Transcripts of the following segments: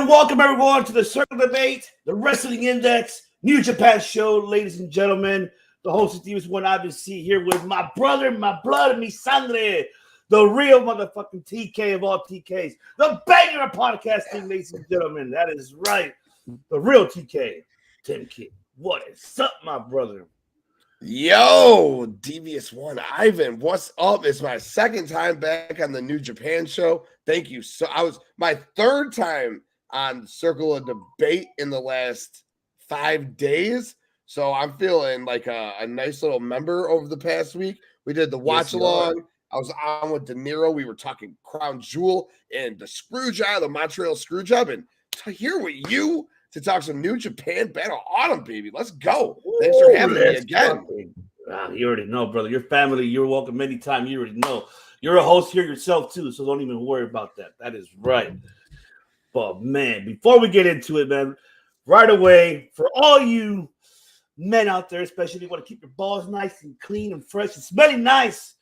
welcome everyone to the Circle Debate, the Wrestling Index, New Japan show, ladies and gentlemen. The host of TV1 IBC here with my brother, my blood, mi sangre, the real motherfucking TK of all TKs, the banger of podcasting, ladies and gentlemen. That is right, the real TK, Tim King. What is up, my brother? Yo, Devious One Ivan, what's up? It's my second time back on the New Japan show. Thank you. So I was my third time on Circle of Debate in the last 5 days. So I'm feeling like a nice little member over the past week. We did the watch along. I was on with De Niro. We were talking Crown Jewel and the screw job, the Montreal screw job. And here with you to talk some New Japan Battle Autumn, baby. Let's go. Thanks for having me again. You already know, brother. Your family, you're welcome anytime. You already know. You're a host here yourself, too, so don't even worry about that. That is right. But, man, before we get into it, man, right away, for all you men out there, especially if you want to keep your balls nice and clean and fresh and smelling nice,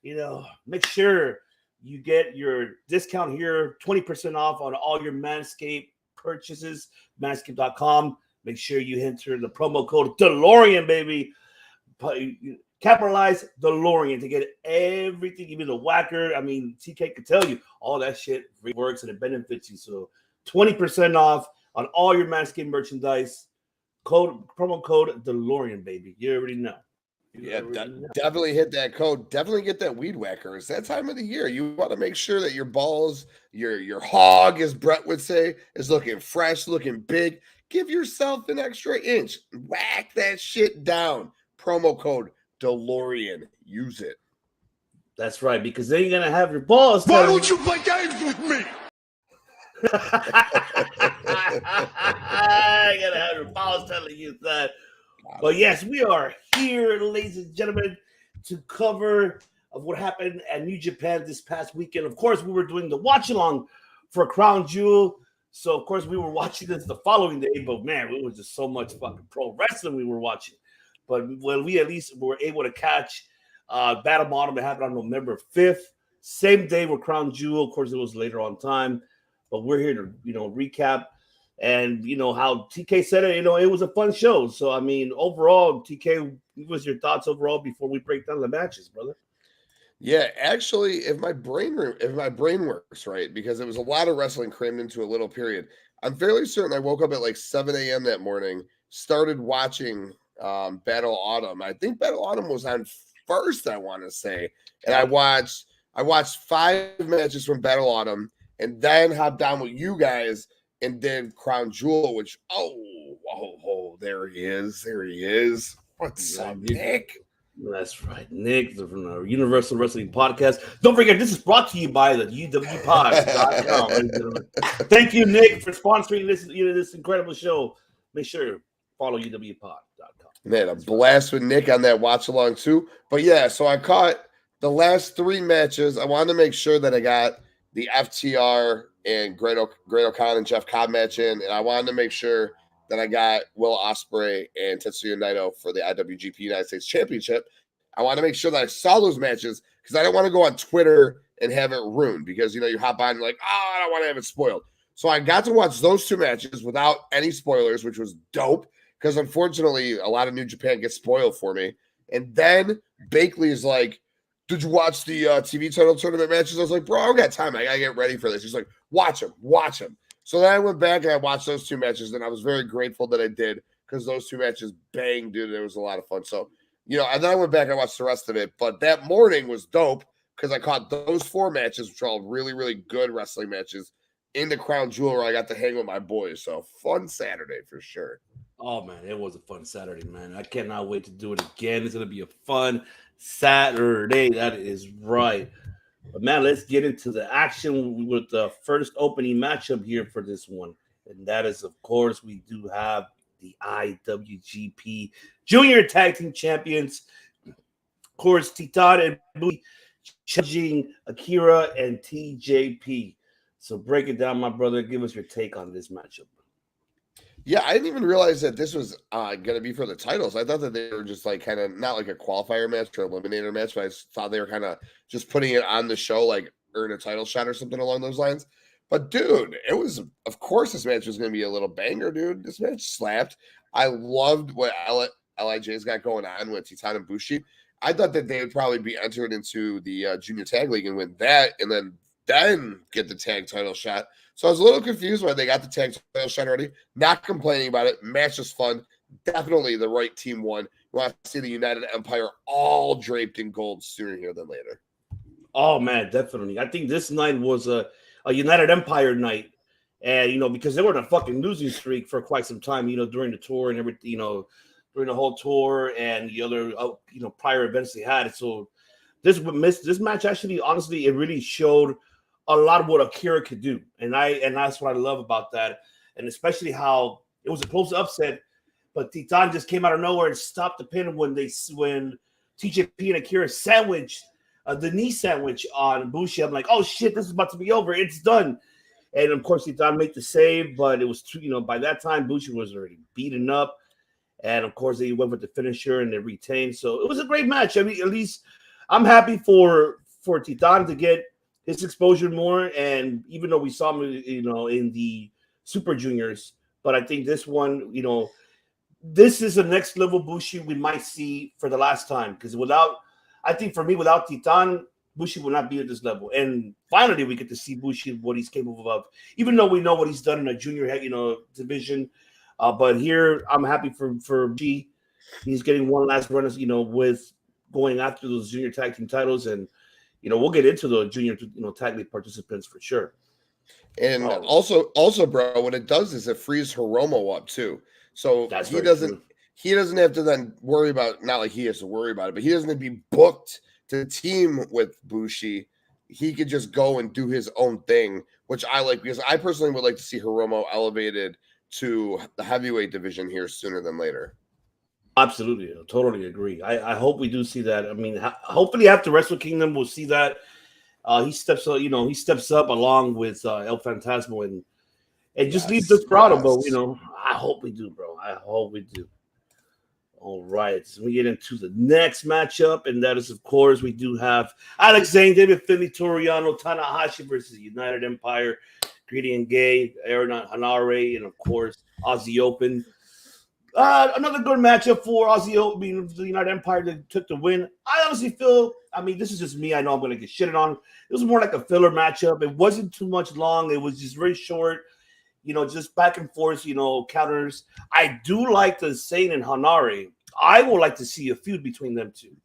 make sure you get your discount here, 20% off on all your Manscaped purchases, manscaped.com. Make sure you enter the promo code DeLorean, baby. Capitalize DeLorean to get everything, even the whacker. I mean, TK could tell you all that shit works and it benefits you. So 20% off on all your Manscaped merchandise. Promo code DeLorean, baby. You already know. Definitely hit that code. Definitely get that weed whacker. It's that time of the year. You want to make sure that your balls, your hog, as Brett would say, is looking fresh, looking big. Give yourself an extra inch. Whack that shit down. Promo code DeLorean. Use it. That's right, because then you're going to have your balls. Why don't you play games with me? I got to have your balls telling you that. But yes, we are here, ladies and gentlemen, to cover of what happened at New Japan this past weekend. Of course, we were doing the watch-along for Crown Jewel. So, of course, we were watching this the following day. But, man, it was just so much fucking pro wrestling we were watching. But when we at least were able to catch Battle Bottom that happened on November 5th, same day with Crown Jewel. Of course, it was later on time. But we're here to, recap. And, how TK said it, it was a fun show. So, I mean, overall, TK, what was your thoughts overall before we break down the matches, brother? Yeah, actually, if my brain works right, because it was a lot of wrestling crammed into a little period, I'm fairly certain I woke up at like 7 a.m. that morning, started watching Battle Autumn. I think Battle Autumn was on first, I want to say. And I watched 5 matches from Battle Autumn and then hopped down with you guys and did Crown Jewel, which, there he is. What's up, Nick? That's right, Nick, from the Universal Wrestling Podcast. Don't forget, this is brought to you by the UWPod.com. Thank you, Nick, for sponsoring this incredible show. Make sure follow UWPod.com. Man, a blast with Nick on that watch along too. But yeah, so I caught the last 3 matches. I wanted to make sure that I got the FTR and Great O'Connor and Jeff Cobb match in, and I wanted to make sure that I got Will Ospreay and Tetsuya Naito for the IWGP United States Championship. I want to make sure that I saw those matches because I don't want to go on Twitter and have it ruined because, you hop on and you're like, I don't want to have it spoiled. So I got to watch those 2 matches without any spoilers, which was dope because unfortunately a lot of New Japan gets spoiled for me. And then Bakley is like, did you watch the TV title tournament matches? I was like, bro, I don't got time. I got to get ready for this. He's like, watch them. So then I went back and I watched those 2 matches, and I was very grateful that I did because those 2 matches banged, dude. It was a lot of fun. So, and then I went back and I watched the rest of it. But that morning was dope because I caught those 4 matches, which are all really, really good wrestling matches, in the Crown Jewel where I got to hang with my boys. So, fun Saturday for sure. Oh, man, it was a fun Saturday, man. I cannot wait to do it again. It's going to be a fun Saturday. That is right. But, man, let's get into the action with the first opening matchup here for this one. And that is, of course, we do have the IWGP Junior Tag Team Champions. Of course, Titan and Booty challenging Akira and TJP. So break it down, my brother. Give us your take on this matchup. Yeah, I didn't even realize that this was going to be for the titles. I thought that they were just like kind of not like a qualifier match or eliminator match, but I thought they were kind of just putting it on the show, like earn a title shot or something along those lines. But dude, it was, of course, this match was going to be a little banger, dude. This match slapped. I loved what LIJ's got going on with Titan and Bushi. I thought that they would probably be entered into the Junior Tag League and win that, and then get the tag title shot. So I was a little confused why they got the tag title shot already. Not complaining about it. Match was fun. Definitely the right team won. You want to see the United Empire all draped in gold sooner here than later. Oh man, definitely. I think this night was a United Empire night, and because they were on a fucking losing streak for quite some time. During the tour and everything. During the whole tour and the other prior events they had. So this match actually, honestly, it really showed a lot of what Akira could do, and that's what I love about that, and especially how it was a close upset, but Titan just came out of nowhere and stopped the pin when TJP and Akira sandwiched the knee sandwich on Bushi. I'm like, oh shit, this is about to be over. It's done. And of course, Titan made the save, but it was by that time Bushi was already beaten up, and of course they went with the finisher and they retained. So it was a great match. I mean, at least I'm happy for Titan to get his exposure more, and even though we saw him, in the Super Juniors, but I think this one, this is the next level Bushi we might see for the last time, because without Titan, Bushi will not be at this level. And finally, we get to see Bushi, what he's capable of, even though we know what he's done in a junior, division. But here, I'm happy for Bushi. He's getting one last run, with going after those junior tag team titles, and we'll get into the junior, tag league participants for sure. And also, bro, what it does is it frees Hiromo up too. So he doesn't have to then worry about, not like he has to worry about it, but he doesn't have to be booked to team with Bushi. He could just go and do his own thing, which I like, because I personally would like to see Hiromo elevated to the heavyweight division here sooner than later. Absolutely. I totally agree. I hope we do see that. I mean, hopefully after Wrestle Kingdom, we'll see that he steps up along with El Fantasma and just leaves us proud of him. I hope we do, bro. I hope we do. All right. So we get into the next matchup, and that is, of course, we do have Alex Zane, David Finlay, Toriano, Tanahashi versus United Empire, Greedy and Gay, Aaron Hanare, and of course, Aussie Open. Another good matchup for Aussie Open, the United Empire that took the win. I honestly feel, this is just me. I know I'm going to get shitted on. It was more like a filler matchup. It wasn't too much long. It was just very short, just back and forth, counters. I do like the Zane and Hanare. I would like to see a feud between them two.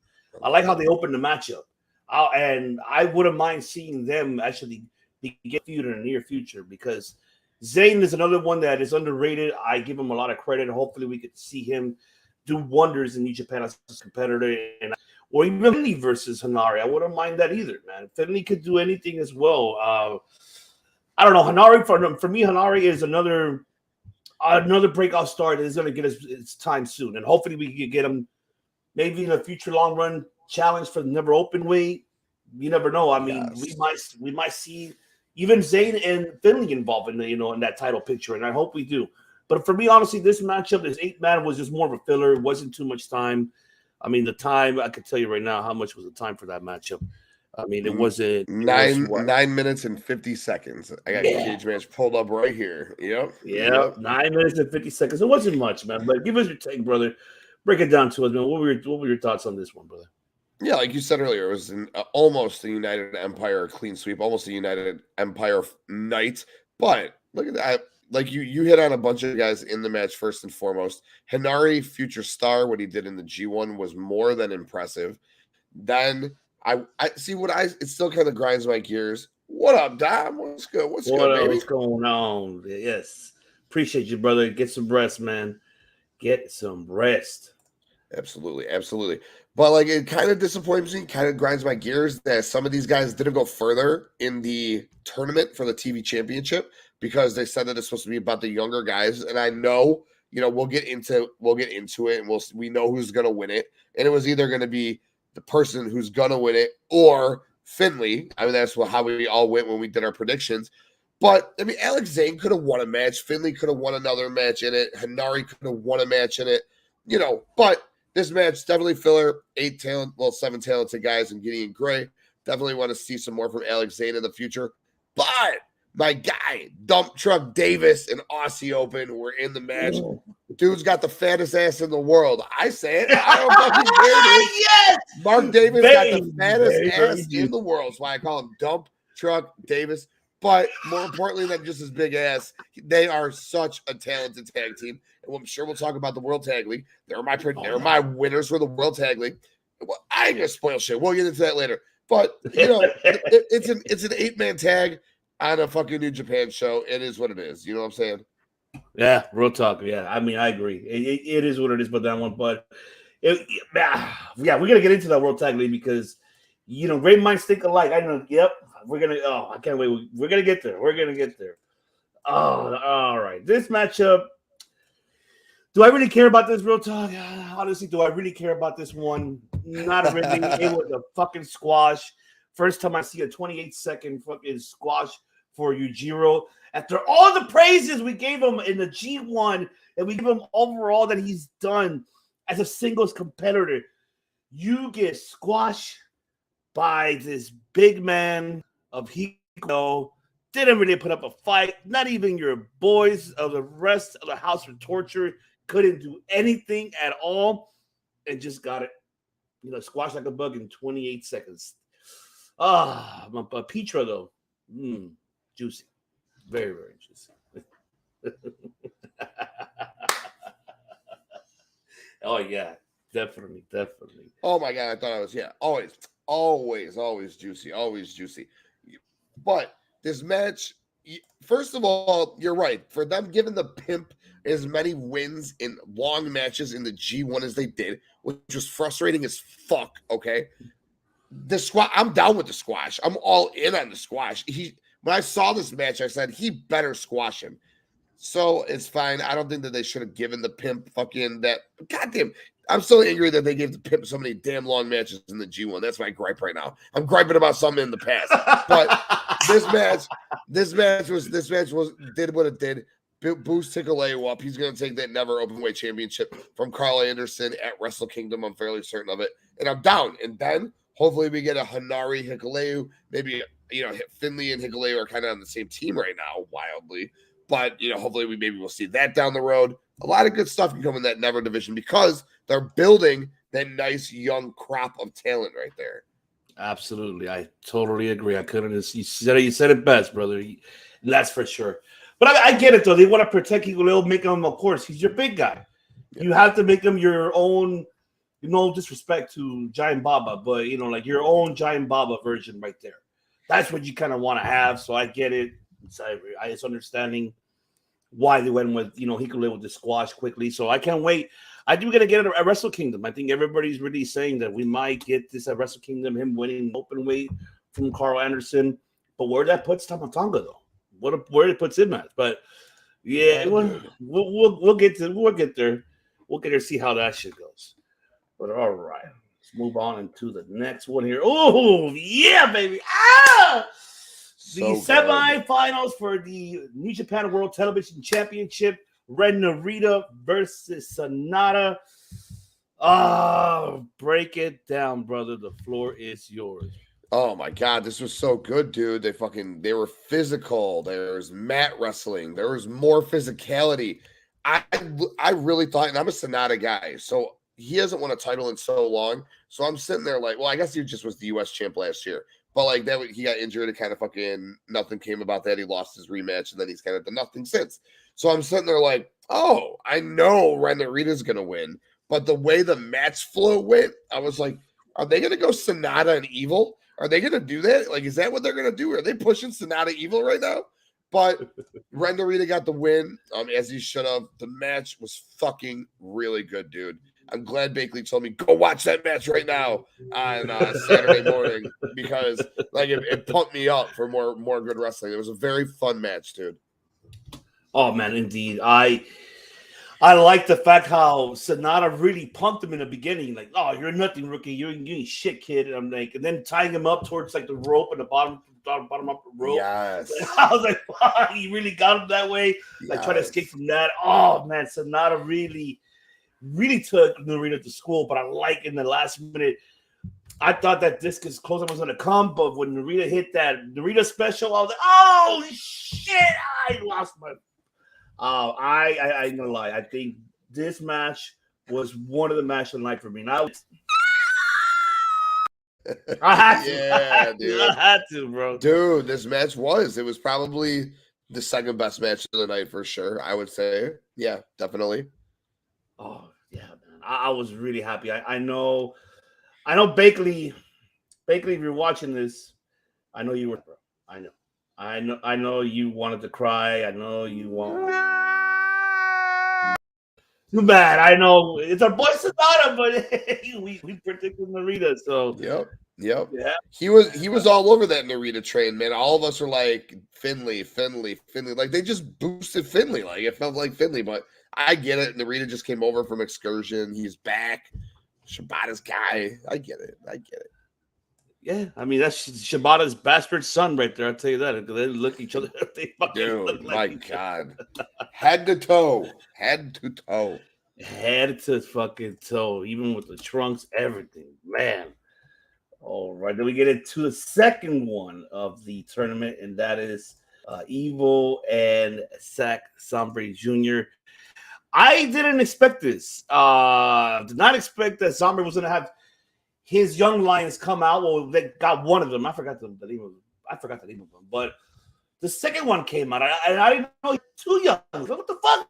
I like how they opened the matchup. And I wouldn't mind seeing them actually get a feud in the near future, because Zane is another one that is underrated. I give him a lot of credit. Hopefully we get to see him do wonders in New Japan as a competitor, or even Finlay versus Hanare. I wouldn't mind that either, man. Finlay could do anything as well. I don't know. Hanare, for me, Hanare is another breakout star that is going to get its time soon. And hopefully we can get him maybe in a future long run challenge for the never open weight. You never know. I mean, yes. we might see even Zane and Finlay involved in in that title picture, and I hope we do. But for me, honestly, this matchup, this 8-man, was just more of a filler. It wasn't too much time. I mean, the time, I could tell you right now how much was the time for that matchup. I mean, it wasn't 9 minutes and 50 seconds. I got Cage Match pulled up right here. Yep. 9 minutes and 50 seconds. It wasn't much, man. But give us your take, brother. Break it down to us, man. What were your thoughts on this one, brother? Yeah, like you said earlier, it was almost a United Empire clean sweep, almost a United Empire night. But look at that. Like you hit on a bunch of guys in the match first and foremost. Hanare, future star, what he did in the G1 was more than impressive. Then I see it still kind of grinds my gears. What up, Dom? What's good? What's good, baby? What's going on? Yes. Appreciate you, brother. Get some rest, man. Get some rest. Absolutely. But like, it kind of disappoints me, kind of grinds my gears that some of these guys didn't go further in the tournament for the TV championship, because they said that it's supposed to be about the younger guys. And I know, we'll get into it, and we know who's going to win it. And it was either going to be the person who's going to win it or Finlay. I mean, that's how we all went when we did our predictions. But I mean, Alex Zane could have won a match. Finlay could have won another match in it. Hanare could have won a match in it, but this match, definitely filler. 7 talented guys in Gideon Gray. Definitely want to see some more from Alex Zane in the future. But My guy, Dump Truck Davis and Aussie Open were in the match. Dude's got the fattest ass in the world. I say it. I don't fucking care, dude. Yes! Mark Davis got the fattest ass very in the world. That's why I call him Dump Truck Davis. But more importantly than just his big ass, they are such a talented tag team. And I'm sure we'll talk about the World Tag League. They're my winners for the World Tag League. Well, I ain't gonna spoil shit. We'll get into that later. But you know, it's an 8-man tag on a fucking New Japan show. It is what it is. You know what I'm saying? Yeah, real talk. Yeah, I mean, I agree. It is what it is, but that one. But yeah, we're gonna get into that World Tag League because great minds think alike. I know. Yep, we're gonna. Oh, I can't wait. We're gonna get there. We're gonna get there. Oh, all right. This matchup. Do I really care about this, real talk? Honestly, do I really care about this one? Not really. It was a fucking squash. First time I see a 28-second fucking squash for Yujiro. After all the praises we gave him in the G1 and we give him overall that he's done as a singles competitor, you get squashed by this big man of Hiko. Didn't really put up a fight. Not even your boys of the rest of the House of Torture couldn't do anything at all and just got it, squashed like a bug in 28 seconds. My Petra, though, juicy. Very, very juicy. Oh, yeah, definitely. Oh, my God, I thought I was, always juicy. But this match, first of all, you're right. For them giving the Pimp as many wins in long matches in the G1 as they did, which was frustrating as fuck, okay? I'm down with the squash. I'm all in on the squash. When I saw this match, I said, he better squash him. So it's fine. I don't think that they should have given the Pimp fucking that. Goddamn. I'm so angry that they gave the Pimp so many damn long matches in the G1. That's my gripe right now. I'm griping about something in the past. But this match did what it did. Boost Hikuleo up. He's going to take that never openweight championship from Carl Anderson at Wrestle Kingdom. I'm fairly certain of it. And I'm down. And then hopefully we get a Hanari Hikuleo. Maybe, Finley and Hikuleo are kind of on the same team right now, wildly. But, hopefully we'll see that down the road. A lot of good stuff can come in that never division because they're building that nice young crop of talent right there. Absolutely. I totally agree. I couldn't. You said it best, brother. That's for sure. But I get it, though. They want to protect Hikuleo, make him, of course, he's your big guy. Yeah. You have to make him your own, no disrespect to Giant Baba, but, like your own Giant Baba version right there. That's what you kind of want to have. So I get it. It's understanding why they went with, Hikuleo with the squash quickly. So I can't wait. I think we're going to get it at Wrestle Kingdom. I think everybody's really saying that we might get this at Wrestle Kingdom, him winning open weight from Carl Anderson. But where that puts Tamatanga, though? Where it puts him at? But yeah, we'll get there. We'll get there. See how that shit goes. But all right, let's move on into the next one here. Oh yeah, baby! The semifinals for the New Japan World Television Championship: Ren Narita versus Sonata. Break it down, brother. The floor is yours. Oh my God, this was so good, dude. They were physical. There was mat wrestling. There was more physicality. I really thought, and I'm a Sonata guy, so he hasn't won a title in so long. So I'm sitting there like, well, I guess he just was the US champ last year. But like that, he got injured. It kind of fucking nothing came about that. He lost his rematch, and then he's kind of done nothing since. So I'm sitting there like, oh, I know Ren Narita's gonna win. But the way the match flow went, I was like, are they gonna go Sonata and Evil? Are they going to do that? Like, is that what they're going to do? Are they pushing Sonata Evil right now? But Ren Narita got the win, as he should have. The match was fucking really good, dude. I'm glad Bakley told me, go watch that match right now on Saturday morning because, like, it pumped me up for more good wrestling. It was a very fun match, dude. Oh, man, indeed. I like the fact how Sonata really pumped him in the beginning, like, "Oh, you're nothing, rookie. You ain't shit, kid." And I'm like, and then tying him up towards like the rope and the bottom of the rope. Yes, I was like, wow, he really got him that way. Like trying to escape from that. Oh man, Sonata really took Narita to school. But I like in the last minute I thought that Discus closer was gonna come, but when Narita hit that Narita special, I was like, "Oh shit!" I lost my. I ain't gonna lie. I think this match was one of the matches of the night for me. Now I had to. Yeah, dude. I had to, bro. Dude, this match was probably the second best match of the night for sure. I would say, yeah, definitely. Oh yeah, man. I was really happy. I know Bakley. Bakley, if you're watching this, I know you were, bro. I know you wanted to cry. I know you want. Too bad. I know it's our boy Sonata, but we predicted Narita, so Yep. yeah. He was all over that Narita train, man. All of us were like Finley. Like they just boosted Finley. Like it felt like Finley, but I get it. Narita just came over from excursion. He's back. Shibata's guy. I get it. Yeah, I mean that's Shibata's bastard son right there. I'll tell you that. They look each other. They fucking Dude, look my like God. Head to toe. Head to fucking toe, even with the trunks, everything, man. All right, then we get into the second one of the tournament, and that is Evil and Zack Sabre Jr. I didn't expect this. Did not expect that Sabre was going to have his young lions come out. Well, they got one of them. I forgot the name of them. But the second one came out, and I didn't know he had two young. What the fuck?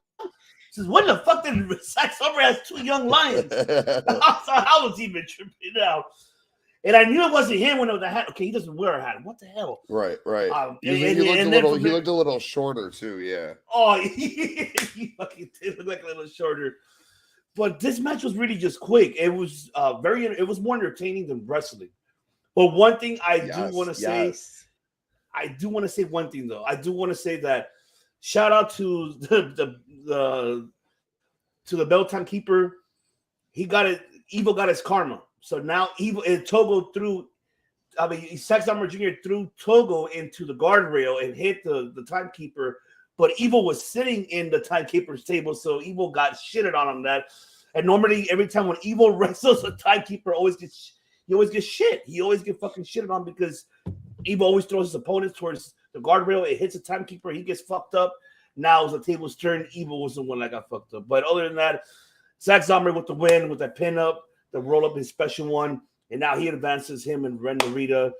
Says, when the fuck did Zack Sabre has two young lions? I was even tripping out. And I knew it wasn't him when it was a hat. Okay, he doesn't wear a hat. What the hell? Right. He looked a little shorter too, yeah. Oh, he fucking did look like a little shorter. But this match was really just quick. It was it was more entertaining than wrestling. But one thing I do want to say one thing though. I do want to say that shout out to the belt timekeeper. He got it. Evil got his karma. So now Evil and Togo Zack Sabre Jr. threw Togo into the guardrail and hit the timekeeper, but Evil was sitting in the timekeeper's table, so Evil got shitted on that. And normally, every time when Evil wrestles, a timekeeper he always gets shit. He always get fucking shitted on because Evil always throws his opponents towards the guardrail. It hits the timekeeper, he gets fucked up. Now, as the table's turned, Evil was the one that got fucked up. But other than that, Zack Sabre with the win, with that pin up. The roll up his special one, and now he advances him and Ren Narita.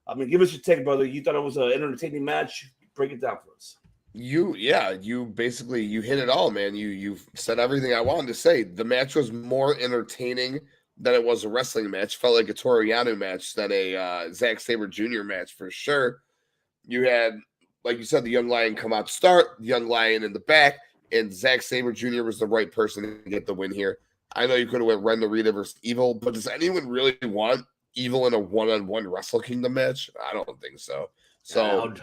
I mean, give us your take, brother. You thought it was an entertaining match? Break it down for us. You basically hit it all, man. You said everything I wanted to say. The match was more entertaining than it was a wrestling match. Felt like a Toru Yano match than a Zack Sabre Jr. match for sure. You had, like you said, the young lion come out to start, the young lion in the back, and Zack Sabre Jr. was the right person to get the win here. I know you could have went Ren Narita versus Evil, but does anyone really want Evil in a one-on-one Wrestle Kingdom match? I don't think so. So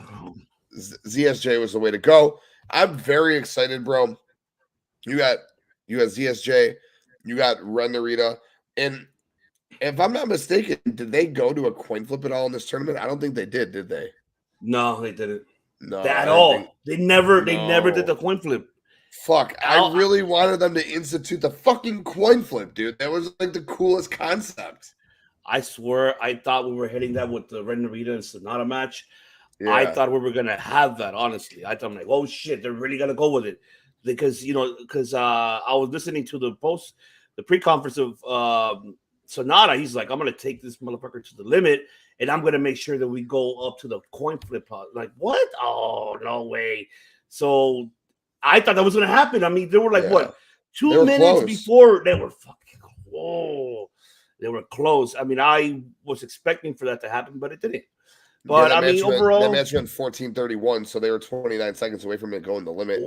ZSJ was the way to go. I'm very excited, bro. You got ZSJ, you got Ren Narita, and if I'm not mistaken, did they go to a coin flip at all in this tournament? I don't think they did they? No, they didn't. No, at all. They never did the coin flip. Fuck, I really wanted them to institute the fucking coin flip, dude. That was like the coolest concept. I swear, I thought we were hitting that with the Ren Narita and Sonata match. Yeah. I thought we were going to have that, honestly. I thought, I'm like, oh shit, they're really going to go with it. Because, I was listening to the pre-conference of Sonata. He's like, I'm going to take this motherfucker to the limit, and I'm going to make sure that we go up to the coin flip. Like, what? Oh, no way. So I thought that was going to happen. I mean, they were like, 2 minutes close. Before they were fucking, they were close. I mean, I was expecting for that to happen, but it didn't. But I mean, overall, that match went 14:31, so they were 29 seconds away from it going the limit.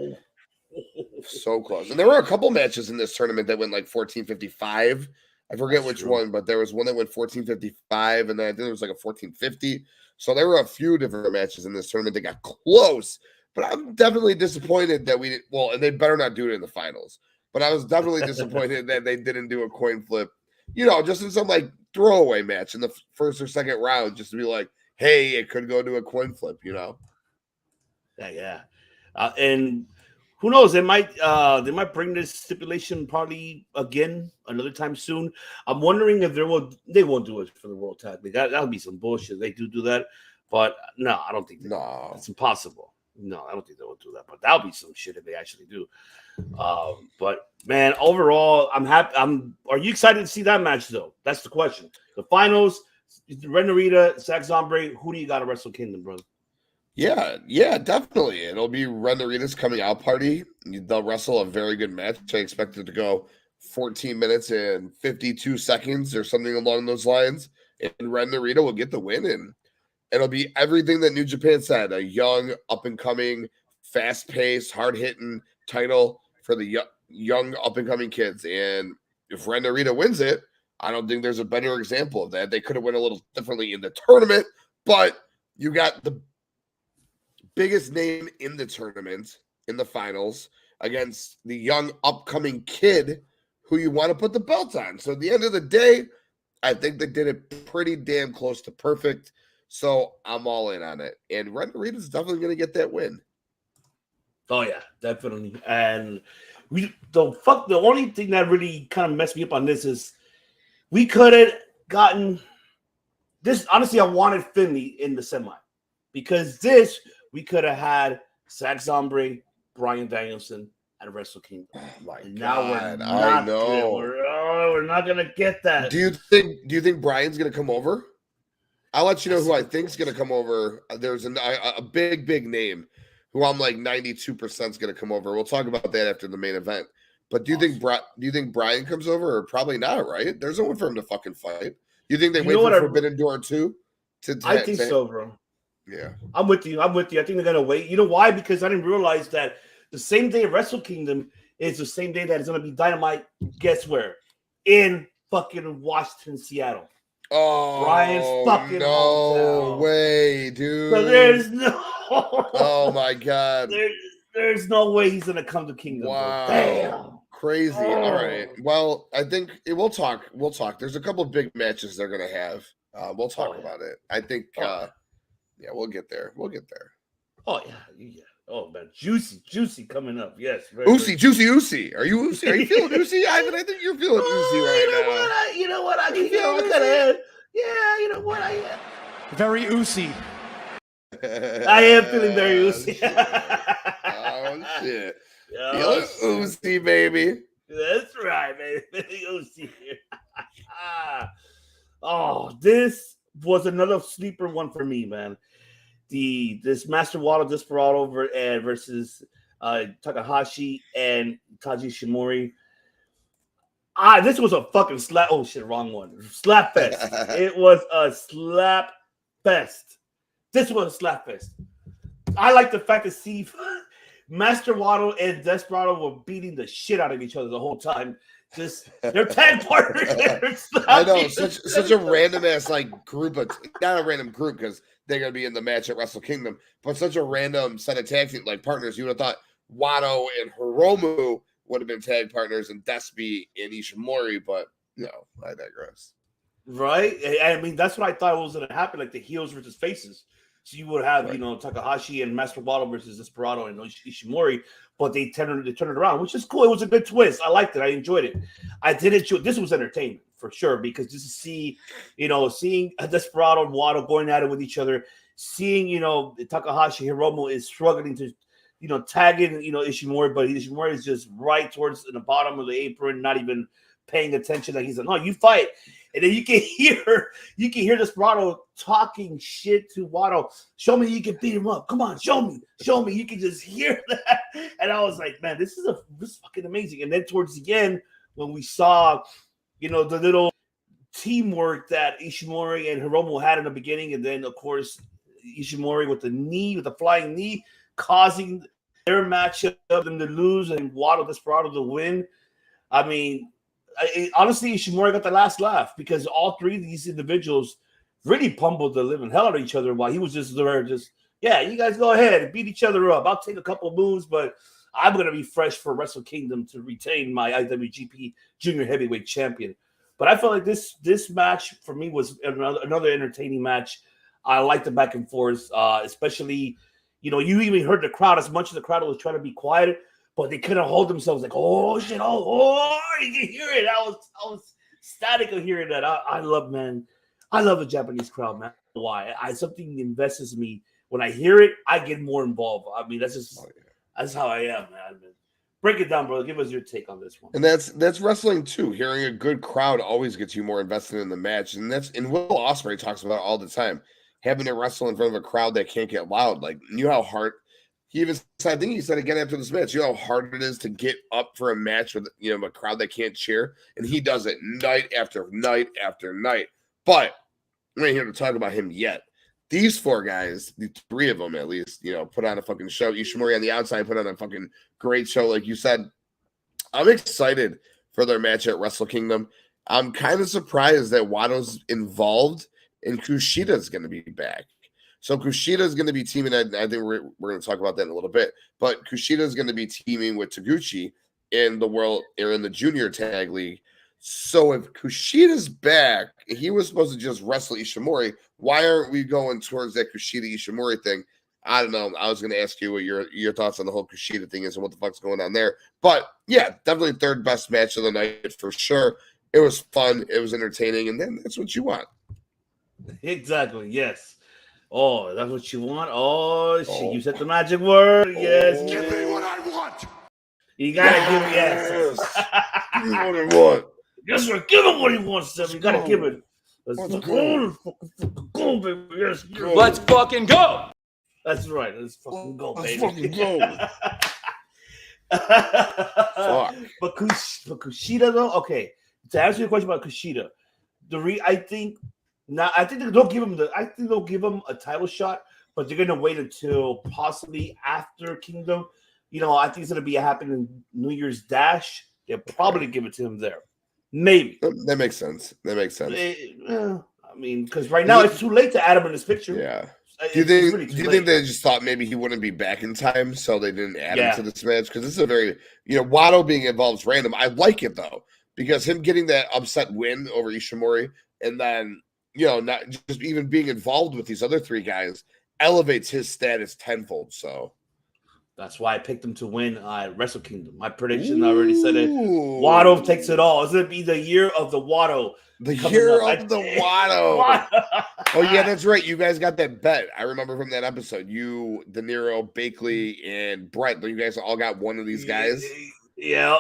So close. And there were a couple matches in this tournament that went like 14:55. I forget which one, but there was one that went 14:55, and then I think there was like a 14:50. So there were a few different matches in this tournament that got close. But I'm definitely disappointed that we did well, and they better not do it in the finals. But I was definitely disappointed that they didn't do a coin flip, just in some like throwaway match in the first or second round, just to be like, hey, it could go to a coin flip, Yeah. And who knows? They might bring this stipulation probably again another time soon. I'm wondering if they won't do it for the World Tag League. That would be some bullshit. They do that, but no, I don't think it's impossible. No, I don't think they will do that. But that'll be some shit if they actually do. But man, overall, I'm happy. Are you excited to see that match though? That's the question. The finals, Ren Narita, Zack Sabre. Who do you got at Wrestle Kingdom, brother? Yeah, definitely. It'll be Ren Narita's coming out party. They'll wrestle a very good match. I expect it to go 14 minutes and 52 seconds or something along those lines. And Ren Narita will get the win. And it'll be everything that New Japan said, a young, up-and-coming, fast-paced, hard-hitting title for the young, up-and-coming kids. And if Ren Narita wins it, I don't think there's a better example of that. They could have went a little differently in the tournament, but you got the biggest name in the tournament in the finals against the young, upcoming kid who you want to put the belt on. So at the end of the day, I think they did it pretty damn close to perfect. So I'm all in on it. And Ren Narita's definitely going to get that win. Oh, yeah, definitely. And the only thing that really kind of messed me up on this is we could have gotten this. Honestly, I wanted Finley in the semi because we could have had Zack Sabre, Bryan Danielson at Wrestle Kingdom. Oh my and God, now we're not I know. we're not going to get that. Do you think Bryan's going to come over? I'll let you know who I think is going to come over. There's a big name who I'm like 92% is going to come over. We'll talk about that after the main event. But do you think Bryan comes over or probably not? Right? There's no one for him to fucking fight. You think they wait for Forbidden Door 2? I think so, bro. Yeah, I'm with you. I think they're gonna wait. You know why? Because I didn't realize that the same day Wrestle Kingdom is the same day that it's gonna be Dynamite. Guess where? In fucking Washington, Seattle. Oh, Brian's fucking no hometown. way, dude. So there's no. Oh my God. There's no way he's gonna come to Kingdom. Wow. Damn. Crazy. Oh. All right. Well, I think we'll talk. There's a couple of big matches they're gonna have. We'll talk about it. I think. Yeah, we'll get there. Oh yeah. Oh man, juicy coming up. Yes. Juicy. Are you Uzi? Are you feeling Uzi, Ivan? I think you're feeling Uzi right now. You know what? I can feel. I kind of. Yeah. You know what? I am. Very Uzi. I am feeling very Uzi. Oh shit. Feeling Uzi, baby. That's right, baby. Uzi. Oh, this was another sleeper one for me, man. This Master Wato Desperado versus Takahashi and Taiji Ishimori. This was a fucking slap. Oh shit, wrong one. Slap fest. It was a slap fest. This was a slap fest. I like the fact that see Master Wato and Desperado were beating the shit out of each other the whole time. Just they're tag partners. I know, such a random ass like group of not a random group because they're gonna be in the match at Wrestle Kingdom, but such a random set of tag team like partners. You would have thought Wato and Hiromu would have been tag partners and Despy and Ishimori, but no, I digress. Right? I mean, that's what I thought was gonna happen, like the heels versus faces. So you would have, right. Takahashi and Master Wato versus Desperado and Ishimori, but they turned it around, which is cool. It was a good twist. I liked it. I enjoyed it. I did enjoy. This was entertainment for sure because just to see, seeing Desperado and Wato going at it with each other, seeing, Takahashi Hiromu is struggling to, tagging, Ishimori, but Ishimori is just right towards the bottom of the apron, not even paying attention. Like he's like, no, you fight. And then you can hear Desperado talking shit to Wato. Show me you can beat him up. Come on, show me. You can just hear that. And I was like, man, this is fucking amazing. And then towards the end, when we saw, the little teamwork that Ishimori and Hiromu had in the beginning, and then of course Ishimori with the flying knee, causing their matchup them to lose and Wato Desperado to win. I mean. Honestly, Ishimori got the last laugh because all three of these individuals really pummeled the living hell out of each other while he was just there, you guys go ahead and beat each other up. I'll take a couple of moves, but I'm going to be fresh for Wrestle Kingdom to retain my IWGP Junior Heavyweight Champion. But I felt like this match for me was another entertaining match. I liked the back and forth, especially, you even heard the crowd as much as the crowd was trying to be quiet. but they couldn't hold themselves. Like, oh shit, oh, you can hear it. I was static of hearing that. I love the Japanese crowd, man. Why? Something invests in me. When I hear it, I get more involved. I mean, that's how I am, man. Break it down, bro. Give us your take on this one. And that's wrestling too. Hearing a good crowd always gets you more invested in the match, and Will Ospreay talks about it all the time. Having to wrestle in front of a crowd that can't get loud, like you know how hard. He even said, I think he said again after this match, you know how hard it is to get up for a match with a crowd that can't cheer, and he does it night after night after night. But we ain't here to talk about him yet. These four guys, the three of them at least, put on a fucking show. Ishimori on the outside put on a fucking great show, like you said. I'm excited for their match at Wrestle Kingdom. I'm kind of surprised that Wato's involved and Kushida's going to be back. So Kushida's going to be teaming. I think we're going to talk about that in a little bit. But Kushida's going to be teaming with Taguchi in the Junior Tag League. So if Kushida's back, he was supposed to just wrestle Ishimori. Why aren't we going towards that Kushida Ishimori thing? I don't know. I was going to ask you what your thoughts on the whole Kushida thing is and what the fuck's going on there. But yeah, definitely third best match of the night for sure. It was fun. It was entertaining, and then that's what you want. Exactly. Yes. Oh, that's what you want? Oh, shit. You said the magic word. Yes. Give me what I want. You got to give it. Yes. Give me what I want. Yes, sir. Give him what he wants, Sam. You got to give it. Let's go, baby. Yes, go. Let's fucking go. That's right. Let's fucking go, baby. Let's fucking go. Fuck. But Kushida, though, okay. To answer your question about Kushida, I think they'll give him a title shot, but they're gonna wait until possibly after Kingdom. I think it's gonna be happening New Year's Dash. They'll probably give it to him there. Maybe. That makes sense. I mean, because right now it's too late to add him in this picture. Yeah. Do you think they just thought maybe he wouldn't be back in time, so they didn't add him to this match? Because this is a very, Wato being involved is random. I like it though, because him getting that upset win over Ishimori, and then not just even being involved with these other three guys elevates his status tenfold. So that's why I picked him to win Wrestle Kingdom. My prediction, I already said it. Wato takes it all. It's going to be the year of the Wato. The year of the Wato. Oh, yeah, that's right. You guys got that bet. I remember from that episode. You, De Niro, Bakley, and Brett. You guys all got one of these guys. Yep.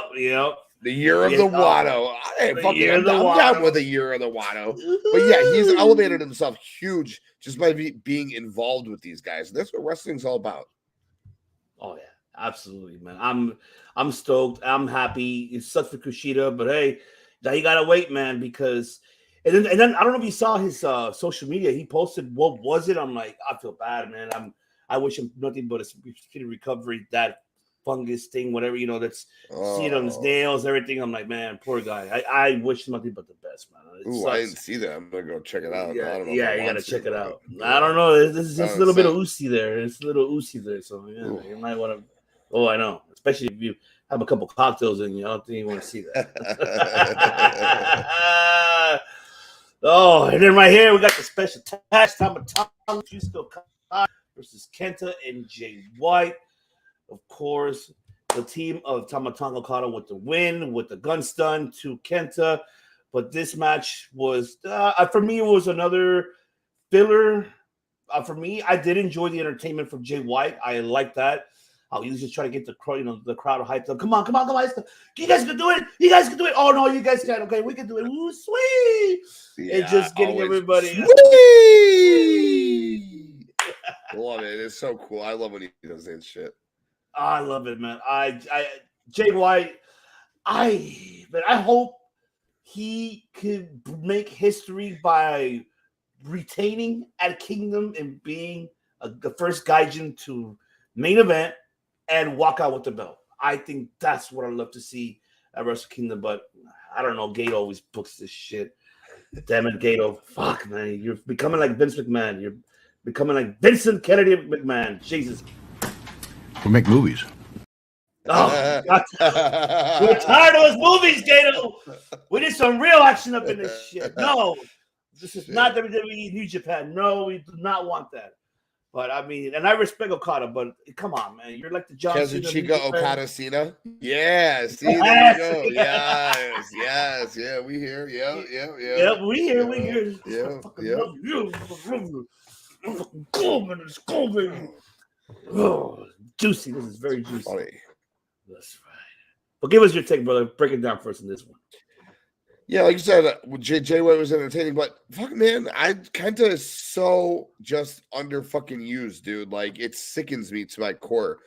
The year of the Wato. Hey, I'm down with the year of the Wato. But yeah, he's elevated himself huge just by being involved with these guys. And that's what wrestling's all about. Oh yeah, absolutely, man. I'm stoked. I'm happy. It sucks for Kushida, but hey, now you gotta wait, man, because and then I don't know if you saw his social media. He posted, what was it? I'm like, I feel bad, man. I wish him nothing but a speedy recovery. That fungus thing, whatever, that's see it on his nails, everything. I'm like, man, poor guy. I wish him nothing but the best, man. I didn't see that. I'm gonna go check it out. Yeah, you gotta check it out. I don't know. This is just a little bit of oozy there. It's a little oozy there, so yeah, you might want to. Oh, I know. Especially if you have a couple cocktails in you, I don't think you want to see that. Oh, and then right here we got the special tag Tama Tonga versus Kenta and Jay White. Of course, the team of Tama Tonga Okada with the win, with the gun stun to Kenta. But this match was, for me, it was another filler. For me, I did enjoy the entertainment from Jay White. I like that. How he was just trying to get the crowd hyped up. Come on. You guys can do it. Oh, no, you guys can't. Okay, we can do it. Ooh, sweet. Yeah, and just getting everybody. Sweet. Love it. It's so cool. I love when he does that shit. I love it, man. Jay White, I hope he could make history by retaining at Kingdom and being the first Gaijin to main event and walk out with the belt. I think that's what I'd love to see at Wrestle Kingdom, but I don't know. Gato always books this shit. Damn it, Gato. Fuck, man. You're becoming like Vince McMahon. You're becoming like Vincent Kennedy McMahon. Jesus. We make movies. Oh, we're tired of those movies, Gato. We need some real action up in this shit. No, this is not WWE New Japan. No, we do not want that. But I mean, and I respect Okada, but come on, man, you're like the John Cena. Kazuchika Okada Cena. Yeah, see, there Yes. we go. Yes, yeah, we here. Yeah. Yeah, we here. Yeah, Fucking yeah. love you. Go, man, it's go, baby. Oh, juicy. This is very juicy. Funny. That's right. But give us your take, brother. Break it down first in this one. Yeah, like you said, Jay White was entertaining, but fuck, man, I Kenta is so just under fucking used, dude. Like, it sickens me to my core.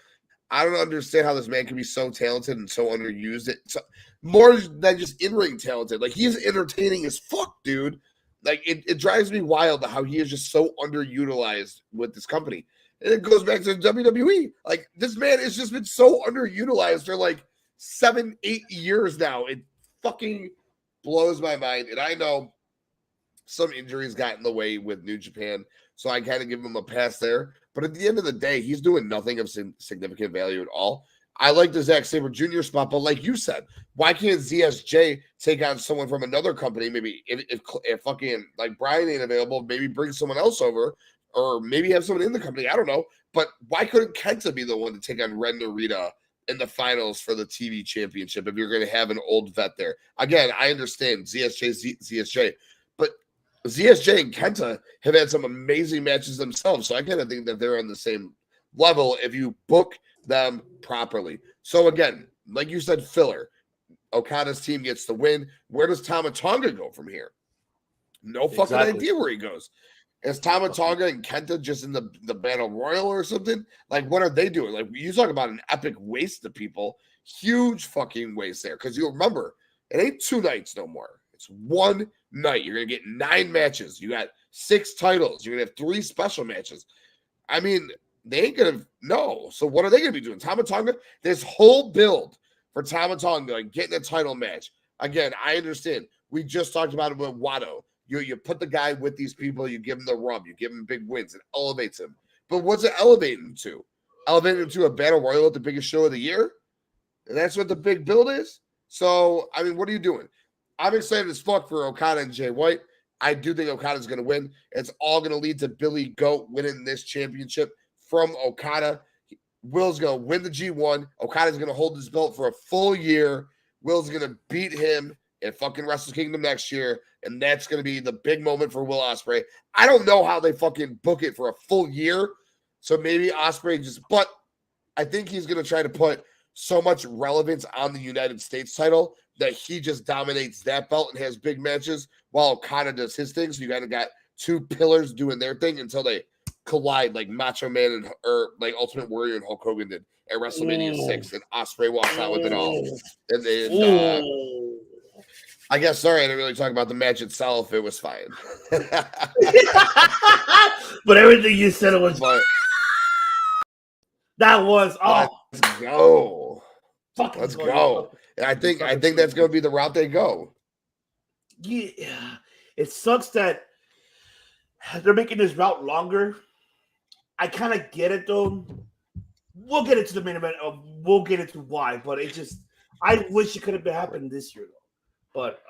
I don't understand how this man can be so talented and so underused. It's more than just in-ring talented. Like, he's entertaining as fuck, dude. Like, it drives me wild how he is just so underutilized with this company. And it goes back to WWE. Like, this man has just been so underutilized for like 7-8 years now. It fucking blows my mind. And I know some injuries got in the way with New Japan, so I kind of give him a pass there. But at the end of the day, he's doing nothing of significant value at all. I like the Zack Sabre Jr. spot, but like you said, why can't ZSJ take on someone from another company? Maybe if fucking like Brian ain't available, maybe bring someone else over, or maybe have someone in the company. I don't know. But why couldn't Kenta be the one to take on Ren Narita in the finals for the TV championship if you're going to have an old vet there? Again, I understand ZSJ, but ZSJ and Kenta have had some amazing matches themselves, so I kind of think that they're on the same level if you book them properly. So again, like you said, filler. Okada's team gets the win. Where does Tama Tonga go from here? No fucking idea where he goes. Is Tama Tonga and Kenta just in the Battle Royal or something? Like, what are they doing? Like, you talk about an epic waste of people. Huge fucking waste there. Because you remember, it ain't 2 nights no more. It's 1 night. You're going to get 9 matches. You got 6 titles. You're going to have 3 special matches. I mean, they ain't going to know. So what are they going to be doing? Tama Tonga, this whole build for Tama Tonga, like getting a title match. Again, I understand. We just talked about it with Watto. You put the guy with these people, you give him the rub, you give him big wins, it elevates him. But what's it elevate him to? Elevate him to a Battle Royal at the biggest show of the year? And that's what the big build is? So, I mean, what are you doing? I'm excited as fuck for Okada and Jay White. I do think Okada's going to win. It's all going to lead to Billy Goat winning this championship from Okada. Will's going to win the G1. Okada's going to hold his belt for a full year. Will's going to beat him at fucking Wrestle Kingdom next year, and that's going to be the big moment for Will Ospreay. I don't know how they fucking book it for a full year, so maybe Ospreay but I think he's going to try to put so much relevance on the United States title that he just dominates that belt and has big matches while Okada does his thing. So you kind of got 2 pillars doing their thing until they collide like Macho Man or like Ultimate Warrior and Hulk Hogan did at WrestleMania 6, and Ospreay walks out with it all. And I guess, sorry, I didn't really talk about the match itself. It was fine. But everything you said was that was let's go. Fucking let's go. And I think that's going to be the route they go. Yeah, it sucks that they're making this route longer. I kind of get it though. We'll get into the main event. We'll get into why, but it just I wish it could have been happened this year though. But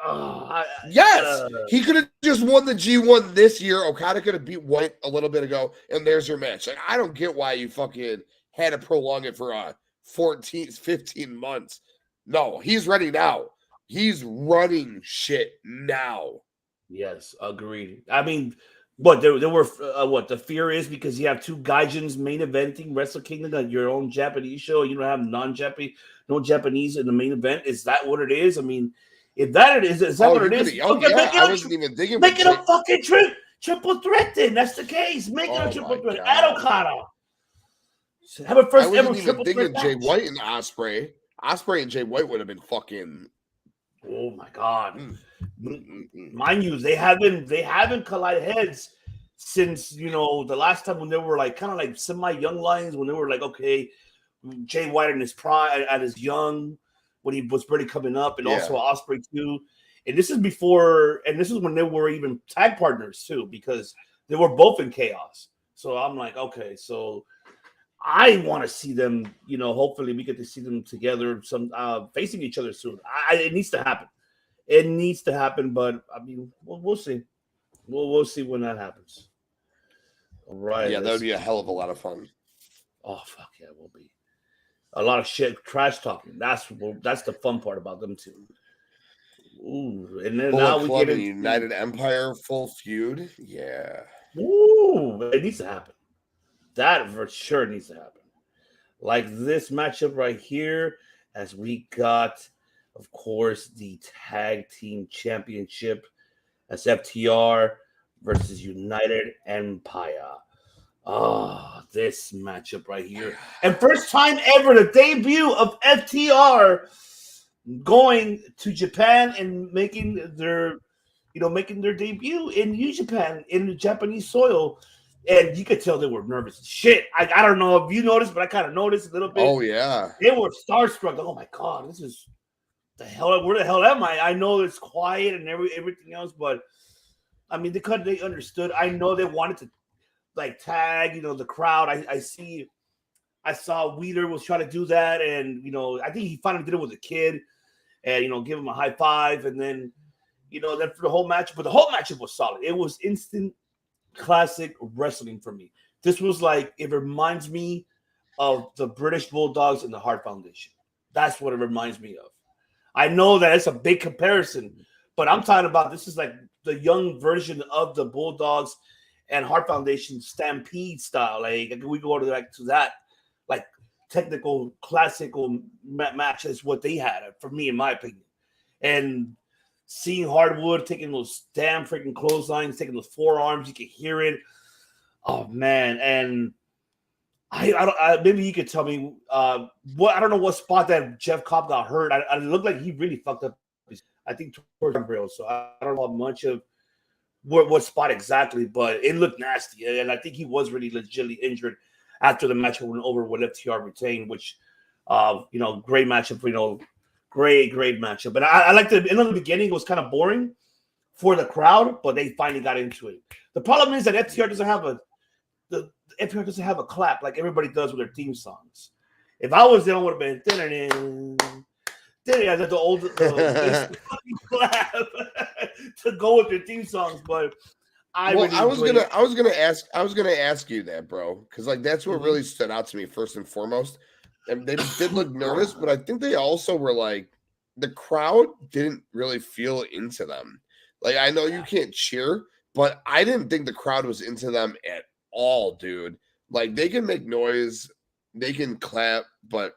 he could have just won the G1 this year. Okada could have beat White a little bit ago, and there's your match. Like, I don't get why you fucking had to prolong it for 15 months. No, he's ready now. He's running shit now. Yes, agreed. I mean, what there were what the fear is because you have 2 Gaijins main eventing Wrestle Kingdom on your own Japanese show. You don't have no Japanese in the main event. Is that what it is? I mean. If that it is that what it is? I wasn't even thinking. Make it a fucking triple threat then. That's the case. Make it a triple threat. Add Okada. Have a first ever triple threat. I wasn't even thinking Jay White and Ospreay. Ospreay and Jay White would have been fucking. Oh my god! Mind you, they haven't collided heads since the last time when they were like kind of like semi young lions when they were like okay, Jay White in his prime at his young. When he was really coming up, and also Ospreay too. And this is before, and this is when they were even tag partners too, because they were both in Chaos. So I'm like, okay, so I want to see them. Hopefully we get to see them together, some facing each other soon. It needs to happen. It needs to happen, but I mean, we'll see. We'll see when that happens. Right. Yeah, that would be a hell of a lot of fun. Oh fuck yeah, it will be a lot of shit, trash talking. That's the fun part about them too. Ooh, and then now Bullet we Club get and into United Empire full feud. Yeah. Ooh, it needs to happen. That for sure needs to happen. Like this matchup right here, as we got, of course, the tag team championship as FTR versus United Empire. Oh, this matchup right here. And first time ever, the debut of FTR going to Japan and making their debut in New Japan in the Japanese soil. And you could tell they were nervous. Shit. I don't know if you noticed, but I kind of noticed a little bit. Oh yeah. They were starstruck. Oh my god, this is the hell. Where the hell am I? I know it's quiet and everything else, but I mean, they understood. I know they wanted to like tag, the crowd. I saw Wheeler was trying to do that, and I think he finally did it with a kid, and give him a high five, and then then for the whole match. But the whole matchup was solid. It was instant classic wrestling for me. This was like, it reminds me of the British Bulldogs and the Hart Foundation. That's what it reminds me of. I know that it's a big comparison, but I'm talking about this is like the young version of the Bulldogs and Hart Foundation Stampede style. Like we go to that like technical classical match is what they had for me, in my opinion. And seeing Hardwood taking those damn freaking clotheslines, taking those forearms, you can hear it. Oh man! And I maybe you could tell me what I don't know what spot that Jeff Cobb got hurt. I looked like he really fucked up. I think towards the rail, so I don't know much of what spot exactly, but it looked nasty, and I think he was really legitimately injured after the match went over with FTR retained, which great matchup, great matchup. But I liked it. In the beginning, it was kind of boring for the crowd, but they finally got into it. The problem is that FTR doesn't have a clap like everybody does with their theme songs. If I was there, I would have been the old clap to go with their theme songs. But I was gonna ask you that, bro, because like that's what really stood out to me first and foremost. And they did look nervous, but I think they also were like, the crowd didn't really feel into them. Like, I know you can't cheer, but I didn't think the crowd was into them at all, dude. Like, they can make noise, they can clap, but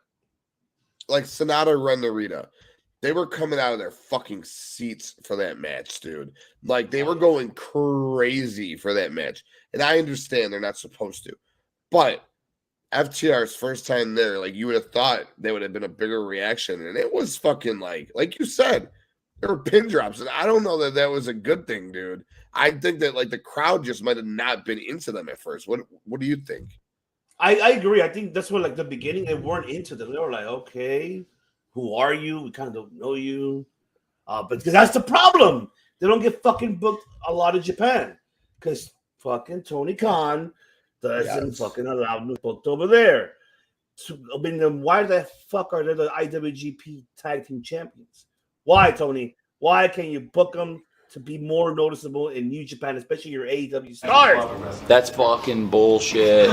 like Sonata and Narita, they were coming out of their fucking seats for that match, dude. Like, they were going crazy for that match. And I understand they're not supposed to, but FTR's first time there, like, you would have thought there would have been a bigger reaction, and it was fucking like you said, there were pin drops, and I don't know that was a good thing, dude. I think that like the crowd just might have not been into them at first. What do you think? I agree. I think that's what, like, the beginning, they weren't into them. They were like, okay, who are you? We kind of don't know you. But because that's the problem. They don't get fucking booked a lot in Japan because fucking Tony Khan doesn't fucking allow them booked over there. So, I mean, then why the fuck are they the IWGP Tag Team Champions? Why, Tony? Why can't you book them to be more noticeable in New Japan, especially your AEW stars? That's fucking bullshit.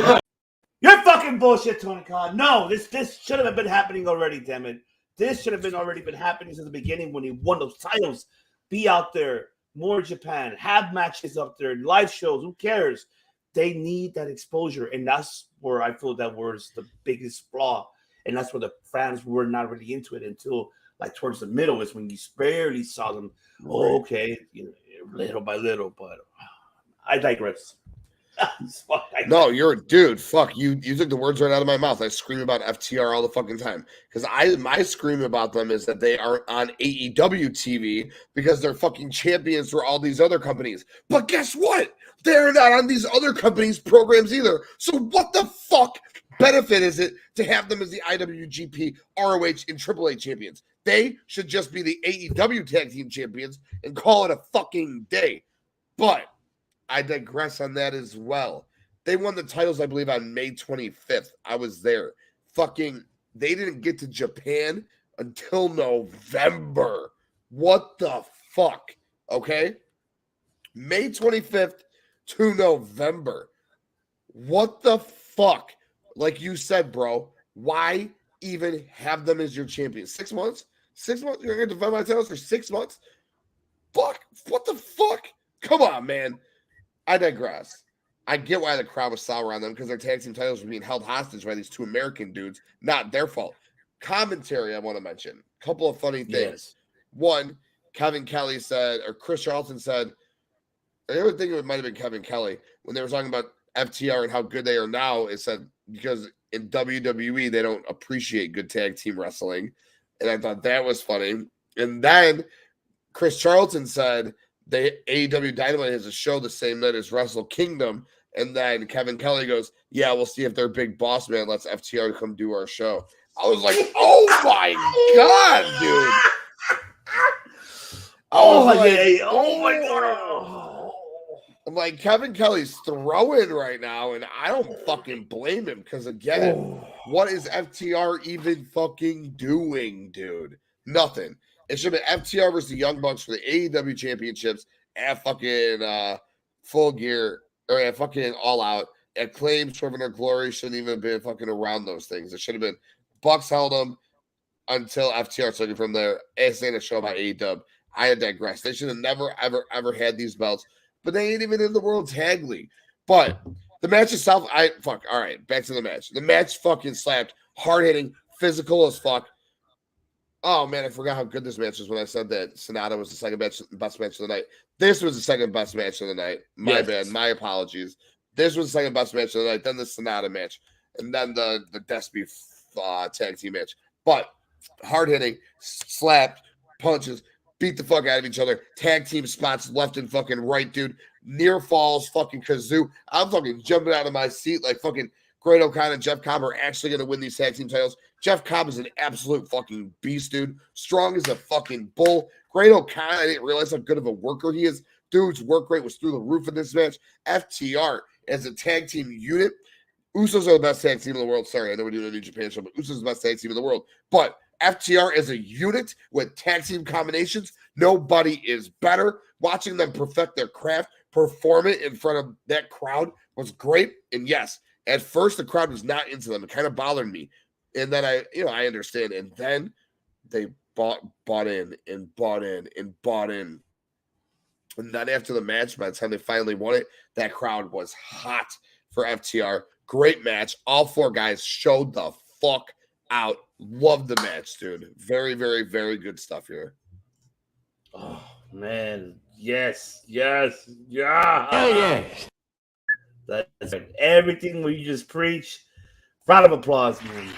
You're fucking bullshit, Tony Khan. No, this should have been happening already, damn it. This should have already been happening since the beginning when he won those titles. Be out there, more Japan, have matches up there, live shows, who cares? They need that exposure, and that's where I feel that was the biggest flaw, and that's where the fans were not really into it until like towards the middle is when you barely saw them. Oh, okay, little by little, but I digress. No, you're a dude. Fuck you. You took the words right out of my mouth. I scream about FTR all the fucking time because my scream about them is that they aren't on AEW TV because they're fucking champions for all these other companies. But guess what? They're not on these other companies' programs either. So what the fuck benefit is it to have them as the IWGP, ROH, and AAA champions? They should just be the AEW tag team champions and call it a fucking day. But I digress on that as well. They won the titles, I believe, on May 25th. I was there. Fucking, they didn't get to Japan until November. What the fuck? Okay? May 25th to November. What the fuck? Like you said, bro, why even have them as your champion? 6 months? 6 months? You're going to defend my titles for 6 months? Fuck. What the fuck? Come on, man. I digress. I get why the crowd was sour on them because their tag team titles were being held hostage by these two American dudes. Not their fault. Commentary, I want to mention. A couple of funny things. Yes. One, Kevin Kelly said, or Chris Charlton said, I would think it might have been Kevin Kelly when they were talking about FTR and how good they are now. It said because in WWE they don't appreciate good tag team wrestling, and I thought that was funny. And then Chris Charlton said the AEW Dynamite has a show the same night as Wrestle Kingdom, and then Kevin Kelly goes, "Yeah, we'll see if their big boss man lets FTR come do our show." I was like, "Oh my god, dude!" Oh my god. I'm like, Kevin Kelly's throwing right now, and I don't fucking blame him because, again, what is FTR even fucking doing, dude? Nothing. It should have been FTR versus the Young Bucks for the AEW championships at fucking Full Gear, or at fucking All Out. At Claim, Swerve or Glory shouldn't even have been fucking around those things. It should have been Bucks held them until FTR took it from there. It's in a show by AEW. I digress. They should have never, ever had these belts. But they ain't even in the World Tag League. But the match itself, all right, back to the match. The match fucking slapped, hard-hitting, physical as fuck. Oh, man, I forgot how good this match was when I said that Sonata was the second best match of the night. This was the second best match of the night. My bad. My apologies. This was the second best match of the night, then the Sonata match, and then the Despy tag team match. But hard-hitting, slapped, punches, beat the fuck out of each other. Tag team spots left and fucking right, dude. Near falls, fucking kazoo. I'm fucking jumping out of my seat like fucking Great O'Connor and Jeff Cobb are actually going to win these tag team titles. Jeff Cobb is an absolute fucking beast, dude. Strong as a fucking bull. Great O'Connor, I didn't realize how good of a worker he is. Dude's work rate was through the roof in this match. FTR as a tag team unit. Usos are the best tag team in the world. Sorry, I know we're doing a New Japan show, but Usos is the best tag team in the world. But FTR as a unit with tag team combinations, nobody is better. Watching them perfect their craft, perform it in front of that crowd was great. And yes, at first the crowd was not into them. It kind of bothered me. And then I understand. And then they bought in. And then after the match, by the time they finally won it, that crowd was hot for FTR. Great match. All four guys showed the fuck out. Love the match, dude. Very, very, very good stuff here. Oh man, yes. Hell yes. That's like everything what you just preach. Round of applause, man.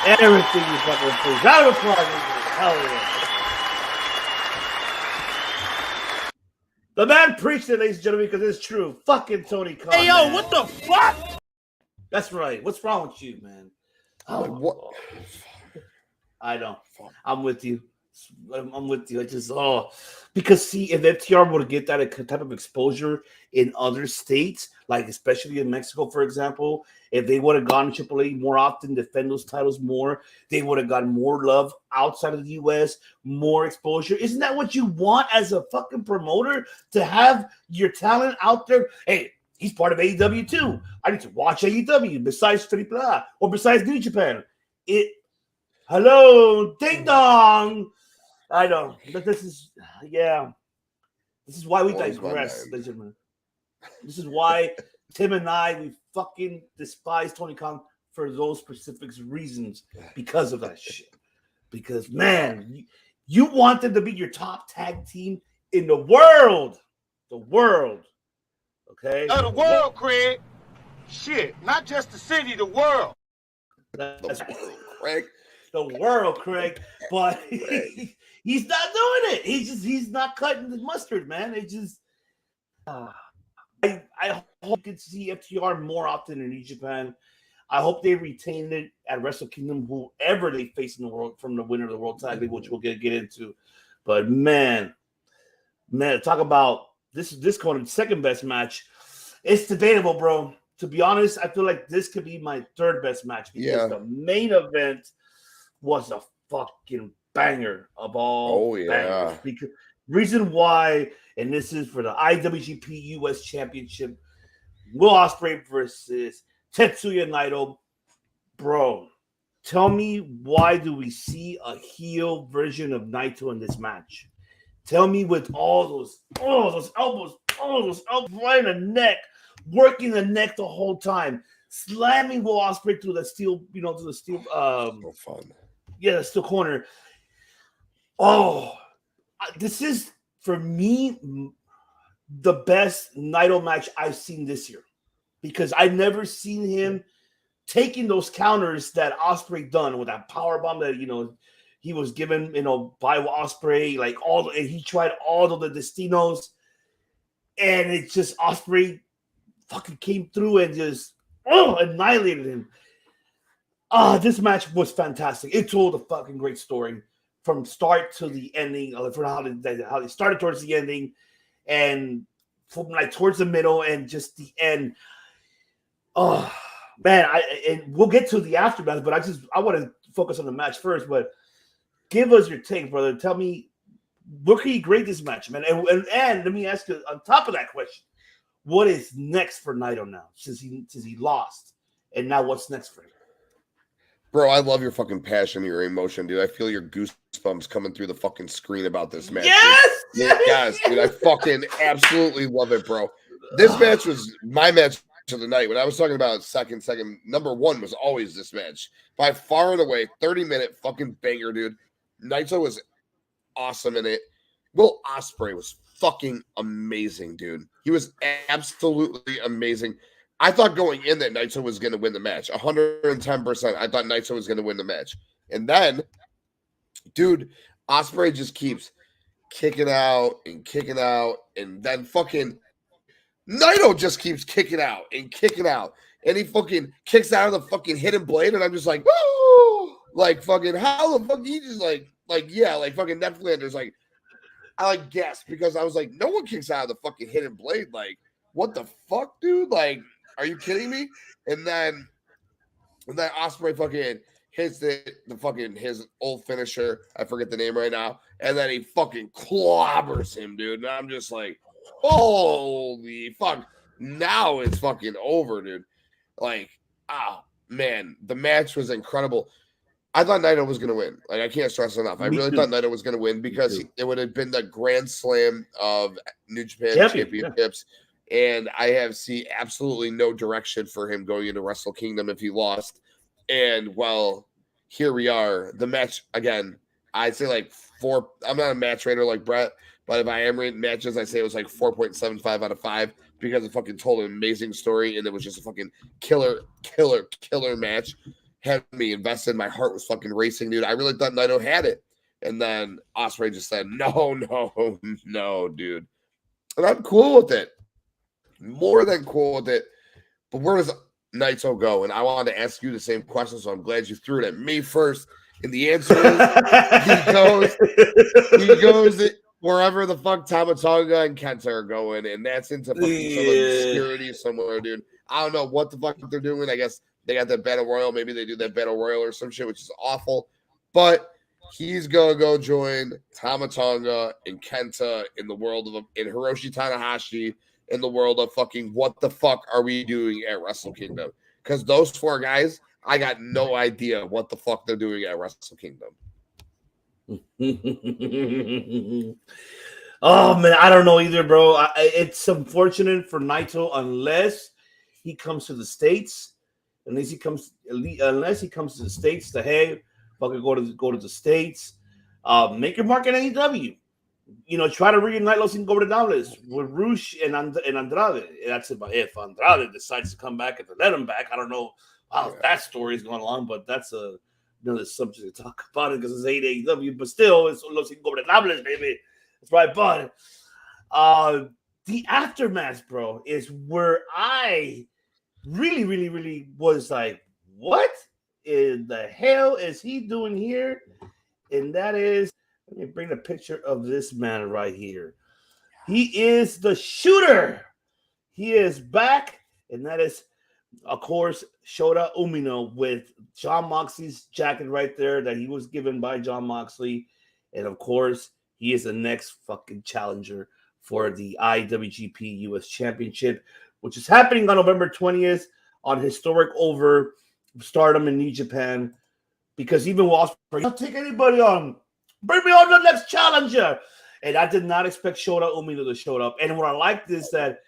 Everything you fucking preach. Round of applause, man. Hell yeah. The man preached it, ladies and gentlemen, because it's true. Fucking Tony Khan. Hey, yo, man. what the fuck? That's right. What's wrong with you, man? Oh, What? I know. I'm with you. I'm with you. I just because see, if FTR were to get that type of exposure in other states, like especially in Mexico, for example, if they would have gone to AAA more often, defend those titles more, they would have gotten more love outside of the US, more exposure. Isn't that what you want as a fucking promoter, to have your talent out there? Hey, he's part of AEW too. I need to watch AEW besides AAA or besides New Japan. Hello, ding dong. I know, but this is why we digress, ladies and gentlemen. This is why Tim and I, we fucking despise Tony Khan for those specific reasons, because of that shit. Because man, you want them to be your top tag team in the world. The world. Okay? The world, Craig. Shit, not just the city, the world. That's The world, Craig. The world, Craig. But he's not doing it. He's not cutting the mustard, man. It just I hope we can see FTR more often in New Japan. I hope they retain it at Wrestle Kingdom, whoever they face in the world, from the winner of the World Tag League, which we'll get into. But man, talk about this going second best match. It's debatable, bro. To be honest, I feel like this could be my third best match because the main event was a fucking banger of all bangers. Because reason why, and this is for the IWGP US Championship, Will Ospreay versus Tetsuya Naito. Bro, tell me, why do we see a heel version of Naito in this match? Tell me, with all those elbows right in the neck, working the neck the whole time, slamming Will Ospreay through the steel, to the steel. So fun. Yeah, the steel corner. Oh, this is, for me, the best Naito match I've seen this year, because I've never seen him taking those counters that Ospreay done with that power bomb that he was given by Ospreay, and he tried all of the destinos, and it's just Ospreay fucking came through and just annihilated him. This match was fantastic. It told a fucking great story from start to the ending, for how they started towards the ending, and from towards the middle and just the end. Oh man, and we'll get to the aftermath, but I want to focus on the match first. But give us your take, brother. Tell me, what can you grade this match, man? And let me ask you, on top of that question, what is next for Naito now, since he lost, and now what's next for him? Bro, I love your fucking passion, your emotion, dude. I feel your goosebumps coming through the fucking screen about this match. Yes, dude. I fucking absolutely love it, bro. This match was my match of the night. When I was talking about second, number one was always this match. By far and away, 30-minute fucking banger, dude. Naito was awesome in it. Will Ospreay was fucking amazing, dude. He was absolutely amazing. I thought going in that Naito was going to win the match. 110%. I thought Naito was going to win the match. And then, dude, Ospreay just keeps kicking out, and then fucking Naito just keeps kicking out. And he fucking kicks out of the fucking hidden blade, and I'm just like, woo! Like, fucking, how the fuck he just like fucking Netflix, like, I gasped, because I was like, no one kicks out of the fucking hidden blade. Like, what the fuck, dude? Like, are you kidding me? And then Ospreay fucking hits his old finisher. I forget the name right now. And then he fucking clobbers him, dude. And I'm just like, holy fuck. Now it's fucking over, dude. Like, man, the match was incredible. I thought Naito was going to win. Like, I can't stress enough. I really thought Naito was going to win, because it would have been the grand slam of New Japan Championships. Yeah. And I see absolutely no direction for him going into Wrestle Kingdom if he lost. And, well, here we are. The match, again, I'd say like 4. I'm not a match rater like Brett, but if I am rating matches, I say it was like 4.75 out of 5, because it fucking told an amazing story, and it was just a fucking killer match. Had me invested. My heart was fucking racing, dude. I really thought Naito had it. And then Ospreay just said, no, dude. And I'm cool with it. More than cool with it. But where does Naito go? And I wanted to ask you the same question, so I'm glad you threw it at me first. And the answer is he goes wherever the fuck Tama Tonga and Kenta are going, and that's into fucking some obscurity somewhere, dude. I don't know what the fuck they're doing. I guess they got that Battle Royal. Maybe they do that Battle Royal or some shit, which is awful. But he's going to go join Tama Tonga and Kenta in the world of – in Hiroshi Tanahashi in the world of fucking what the fuck are we doing at Wrestle Kingdom? Because those 4 guys, I got no idea what the fuck they're doing at Wrestle Kingdom. Oh, man, I don't know either, bro. It's unfortunate for Naito unless he comes to the States. Unless he comes to the States to, hey, fucking go to the States. Make your mark at AEW. Try to reunite Los Ingobernables with Rush and Andrade. That's if Andrade decides to come back and to let him back. I don't know how that story is going along, but that's another subject to talk about it, because it's AEW. But still, it's Los Ingobernables, baby. That's right, but the aftermath, bro, is where I really, really, really was like, what in the hell is he doing here? And that is, let me bring a picture of this man right here. He is the Shooter. He is back, and that is, of course, Shota Umino with Jon Moxley's jacket right there that he was given by Jon Moxley. And, of course, he is the next fucking challenger for the IWGP US Championship. which is happening on November 20th on Historic Over Stardom in New Japan. Because even Ospreay, don't take anybody on. Bring me on to the next challenger. And I did not expect Shota Umino to show up. And what I liked is that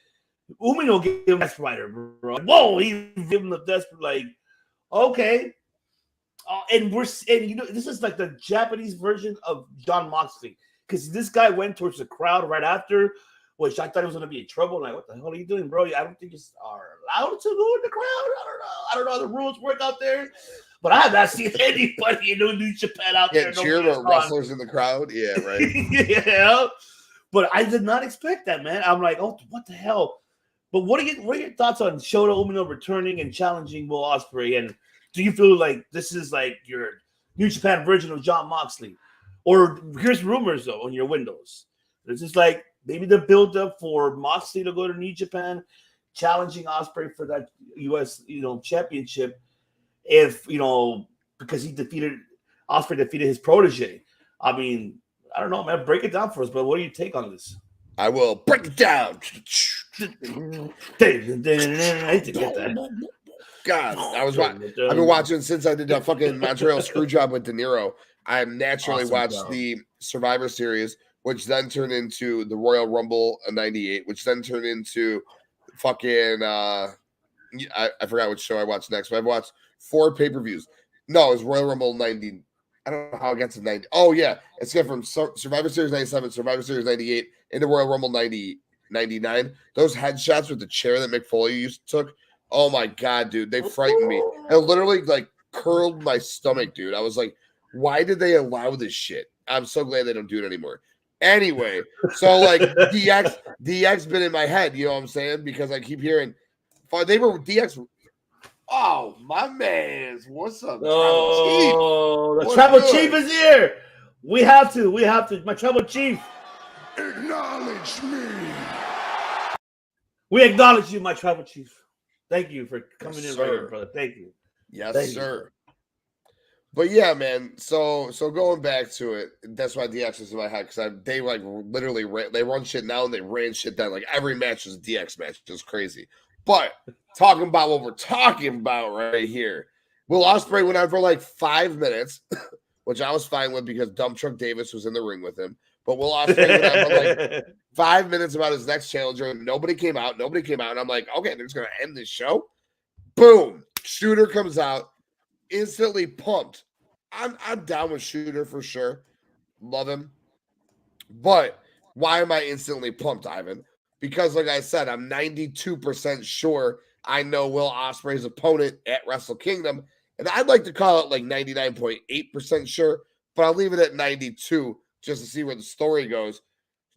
Umino gave him Death Rider, bro. Whoa, he gave him the Death, like, okay. And this is like the Japanese version of Jon Moxley. Because this guy went towards the crowd right after, which I thought he was going to be in trouble. Like, what the hell are you doing, bro? I don't think you are allowed to go in the crowd. I don't know how the rules work out there. But I have not seen anybody in New Japan out there. Cheer wrestlers in the crowd. Yeah, right. Yeah. But I did not expect that, man. I'm like, oh, what the hell? But what are your thoughts on Shota Umino returning and challenging Will Ospreay? And do you feel like this is like your New Japan version of Jon Moxley? Or here's rumors, though, on your windows. This is like maybe the build-up for Moxley to go to New Japan, challenging Ospreay for that U.S. championship. If because Ospreay defeated his protege. I mean, I don't know, man. Break it down for us, but what do you take on this? I will break it down. I hate to get that. God, I've been watching since I did that fucking Montreal screw job with De Niro. I naturally watched the Survivor Series, which then turned into the Royal Rumble of '98, which then turned into fucking I forgot which show I watched next, but I've watched 4 pay-per-views. No, it was Royal Rumble 90. I don't know how it gets to 90. Oh, yeah. It's got from Survivor Series 97, Survivor Series 98, into Royal Rumble 99. Those headshots with the chair that Mick Foley took. Oh, my God, dude. They frightened me. It literally, like, curled my stomach, dude. I was like, why did they allow this shit? I'm so glad they don't do it anymore. Anyway, so, like, DX been in my head, you know what I'm saying? Because I keep hearing, DX. Oh, my man. What's up, the Tribal Chief is here. We have to. My Tribal Chief. Acknowledge me. We acknowledge you, my Tribal Chief. Thank you for coming in right here, brother. Thank you. Yes, sir. But yeah, man. So going back to it, that's why DX is in my head, because they like literally they run shit now and they ran shit down. Like every match was a DX match. It's crazy. But talking about what we're talking about right here, Will Ospreay went on for like 5 minutes, which I was fine with because Dump Truck Davis was in the ring with him. But Will Ospreay went on for like 5 minutes about his next challenger, and nobody came out. And I'm like, okay, they're just gonna end this show. Boom! Shooter comes out, instantly pumped. I'm down with Shooter for sure. Love him. But why am I instantly pumped, Ivan? Because, like I said, I'm 92% sure I know Will Ospreay's opponent at Wrestle Kingdom. And I'd like to call it like 99.8% sure, but I'll leave it at 92 just to see where the story goes.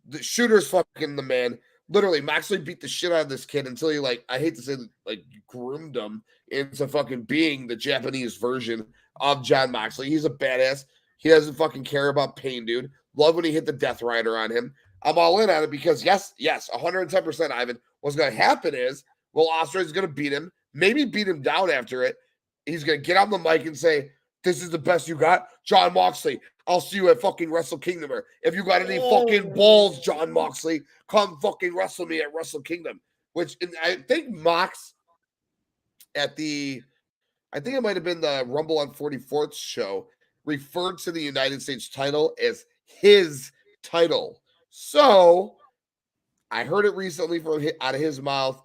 The Shooter's fucking the man. Literally, Moxley beat the shit out of this kid until he, like, I hate to say, like, groomed him into fucking being the Japanese version of Jon Moxley. He's a badass. He doesn't fucking care about pain, dude. Love when he hit the Death Rider on him. I'm all in on it because, yes, 110%, Ivan. What's going to happen is Will Ospreay's going to beat him, maybe beat him down after it. He's going to get on the mic and say, this is the best you got? Jon Moxley, I'll see you at fucking Wrestle Kingdom. Or if you got any fucking balls, Jon Moxley, come fucking wrestle me at Wrestle Kingdom. Which I think Mox I think it might have been the Rumble on 44th show, referred to the United States title as his title. So I heard it recently from out of his mouth.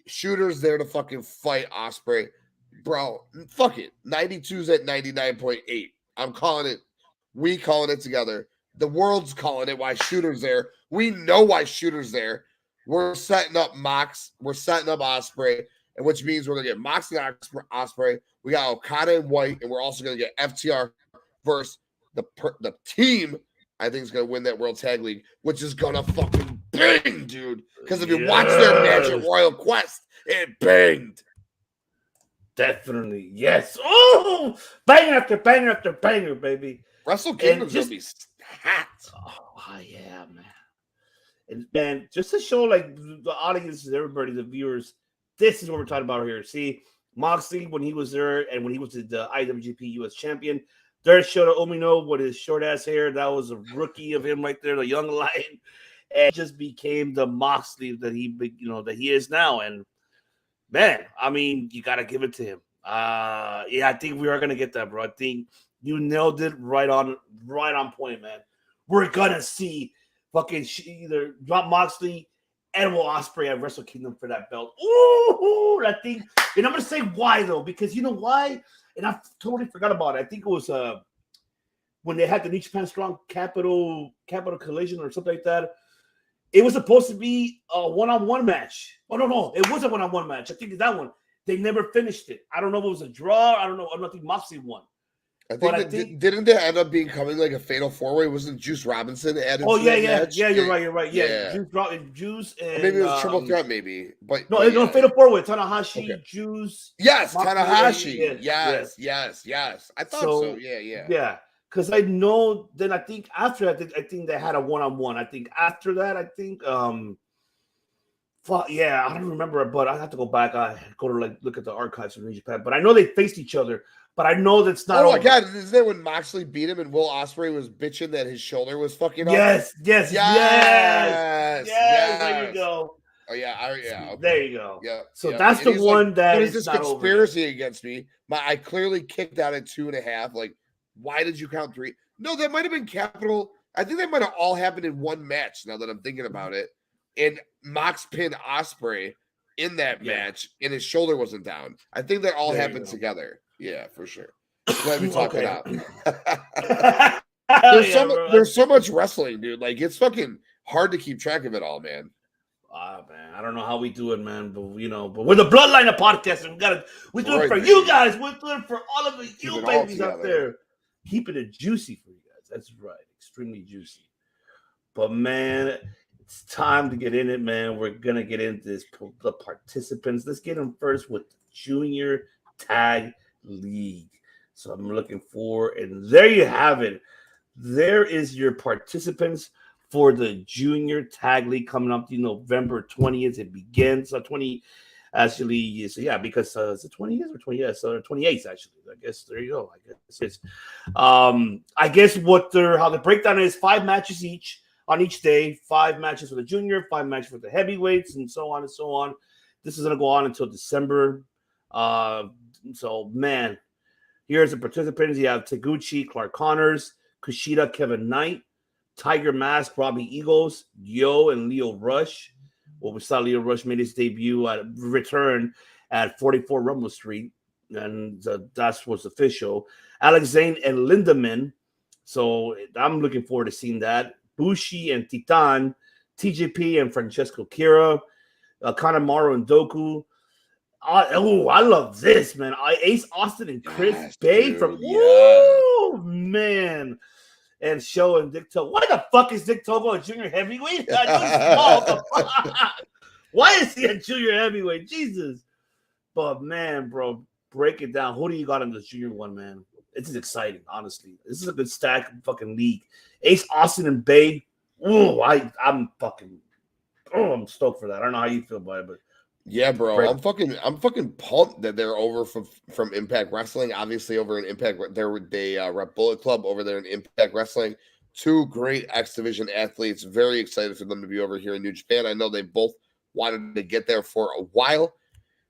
Shooter's there to fucking fight Ospreay. Bro, fuck it. 92's at 99.8. I'm calling it. We calling it together. The world's calling it why Shooter's there. We know why Shooter's there. We're setting up Mox. We're setting up Ospreay, and which means we're going to get Mox and Ospreay. We got Okada and White, and we're also going to get FTR versus the team I think is going to win that World Tag League, which is going to fucking bang, dude. Because if you watch their match at Royal Quest, it banged. Definitely. Yes. Oh, banger after banger after banger, baby. Wrestle Kingdom's going to be hot. Oh, yeah, man. And, man, just to show, like, the audience, everybody, the viewers, this is what we're talking about here. See, Moxley, when he was there and when he was the Iwgp US champion, there's Shota Umino with his short-ass hair. That was a rookie of him right there, the young lion. and just became the Moxley that he is now. And man, I mean, you gotta give it to him. Yeah, I think we are gonna get that, bro. I think you nailed it right on point, man. We're gonna see fucking either drop Moxley and Will Ospreay at Wrestle Kingdom for that belt. Ooh, I think, and I'm gonna say why though, because you know why? And I totally forgot about it. I think it was when they had the New Japan Strong Capital Collision or something like that. It was supposed to be a one-on-one match. Oh no, it was a one-on-one match. I think it's that one. They never finished it. I don't know if it was a draw. I don't know. I don't think Moxley won. I think didn't they end up becoming like a fatal four-way? Wasn't Juice Robinson added? Oh to yeah, that yeah, match? yeah. You're right. Yeah. Juice and or maybe it was triple threat, maybe. But no, it was fatal four-way. Tanahashi, okay. Juice. Yes, Moxley, Tanahashi. Yes. I thought so. Yeah. Yeah, because I know. Then I think after that, I think they had a one-on-one. I think after that, I don't remember, but I have to go back. I go to look at the archives of New Japan. But I know they faced each other. But I know that's not. Oh my God! Isn't that when Moxley beat him and Will Ospreay was bitching that his shoulder was fucking up? Yes. There you go. Oh yeah, okay. There you go. Yeah. So that's the one that what is this conspiracy against me? I clearly kicked out at 2.5. Like, why did you count 3? No, that might have been capital. I think that might have all happened in one match. Now that I'm thinking about it, and Mox pinned Ospreay in that match, and his shoulder wasn't down. I think that all happened together. Yeah, for sure. Let me talk it out. There's so much wrestling, dude. Like, it's fucking hard to keep track of it all, man. Man, I don't know how we do it, man, but we're the Bloodline of Podcast, and we do it for you guys. We're doing it for all of you babies out there. Keeping it juicy for you guys. That's right, extremely juicy. But man, it's time to get in it, man. We're gonna get into the participants. Let's get them first with the Junior Tag League. So I'm looking for, and there you have it. There is your participants for the Junior Tag League coming up to November 20th. It begins 20 actually. So yeah, because it's the 20th or 20th, yeah, so 28th actually. I guess there you go. I guess it's I guess how the breakdown is 5 matches each on each day, 5 matches for the junior, 5 matches for the heavyweights, and so on and so on. This is gonna go on until December. So, man, here's the participants. You have Taguchi, Clark Connors, Kushida, Kevin Knight, Tiger Mask, Robbie Eagles, Yo, and Leo Rush. Well, we saw Leo Rush made his debut return at 44 Rumble Street, and that was official. Alex Zane and Lindemann. So I'm looking forward to seeing that. Bushi and Titan, TJP and Francesco Kira, Kanemaru and Doku. I love this, man. Ace Austin and Chris Bay man. And Show and Dick Togo. Why the fuck is Dick Togo a junior heavyweight? Why is he a junior heavyweight? Jesus. But man, bro, break it down. Who do you got in this junior one, man? This is exciting, honestly. This is a good stack fucking league. Ace Austin and Bay. I'm stoked for that. I don't know how you feel about it, but yeah, bro, I'm fucking pumped that they're over from Impact Wrestling. Obviously, over in Impact, they rep Bullet Club over there in Impact Wrestling. 2 great X Division athletes. Very excited for them to be over here in New Japan. I know they both wanted to get there for a while.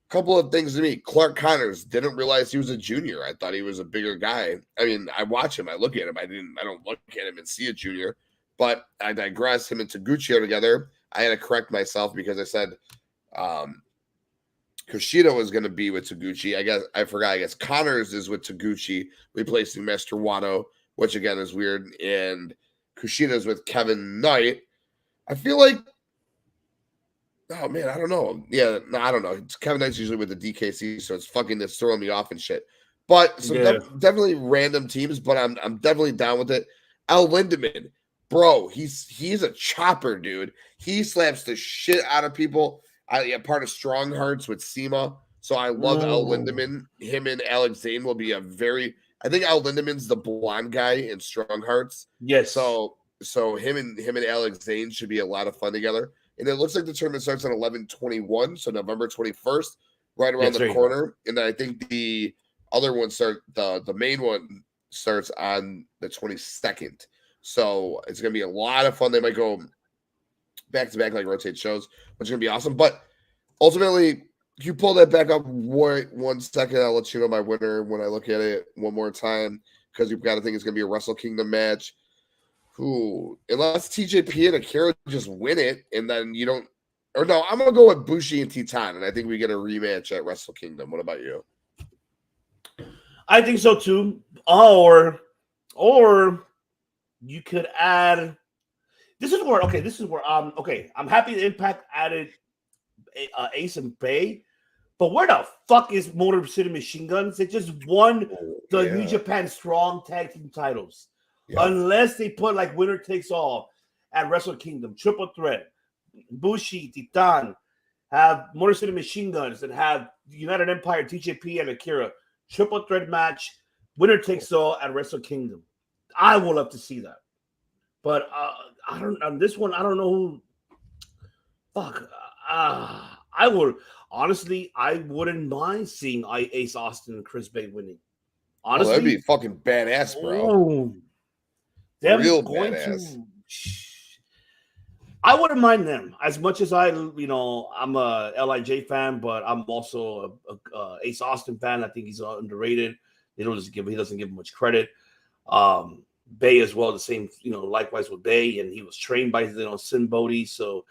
Couple of things to me. Clark Connors, didn't realize he was a junior. I thought he was a bigger guy. I mean, I watch him, I look at him. I don't look at him and see a junior. But I digress. Him and Taguchi are together. I had to correct myself because I said Kushida was going to be with Taguchi. I forgot. I guess Connors is with Taguchi, replacing Master Wano, which again is weird. And Kushida is with Kevin Knight. I feel like, oh man, I don't know. Yeah, no, I don't know. Kevin Knight's usually with the DKC, so it's throwing me off and shit. But definitely random teams, but I'm definitely down with it. Al Lindemann, bro, he's a chopper, dude. He slaps the shit out of people. Part of Strong Hearts with SEMA. So I love Al Lindemann. Him and Alex Zane will be I think Al Lindemann's the blonde guy in Strong Hearts. Yes. So him and Alex Zane should be a lot of fun together. And it looks like the tournament starts on 11/21, so November 21st, right around the corner. And then I think the other one the main one starts on the 22nd. So it's gonna be a lot of fun. They might go back-to-back like rotate shows, which is gonna be awesome. But ultimately, you pull that back up. Wait 1 second. I'll let you know my winner when I look at it one more time because you've got to think it's gonna be a Wrestle Kingdom match. Ooh, unless TJP and Akira just win it, and then you don't. Or no, I'm gonna go with Bushi and Titan, and I think we get a rematch at Wrestle Kingdom. What about you? I think so too. Or you could add. This is where I'm happy the Impact added Ace and Bay, but where the fuck is Motor City Machine Guns? They just won the New Japan Strong Tag Team titles. Yep. Unless they put like winner takes all at Wrestle Kingdom, triple threat, Bushi, Titan, have Motor City Machine Guns, and have United Empire, TJP, and Akira. Triple threat match, winner takes all at Wrestle Kingdom. I would love to see that. But I don't on this one, I don't know who. Fuck. I would honestly, I wouldn't mind seeing Ace Austin and Chris Bay winning. Honestly, that'd be fucking badass, bro. Oh, real badass. I wouldn't mind them as much as I'm a LIJ fan, but I'm also a Ace Austin fan. I think he's underrated. He doesn't give him much credit. Bay as well, the same, likewise with Bay, and he was trained by Sin Bodhi. So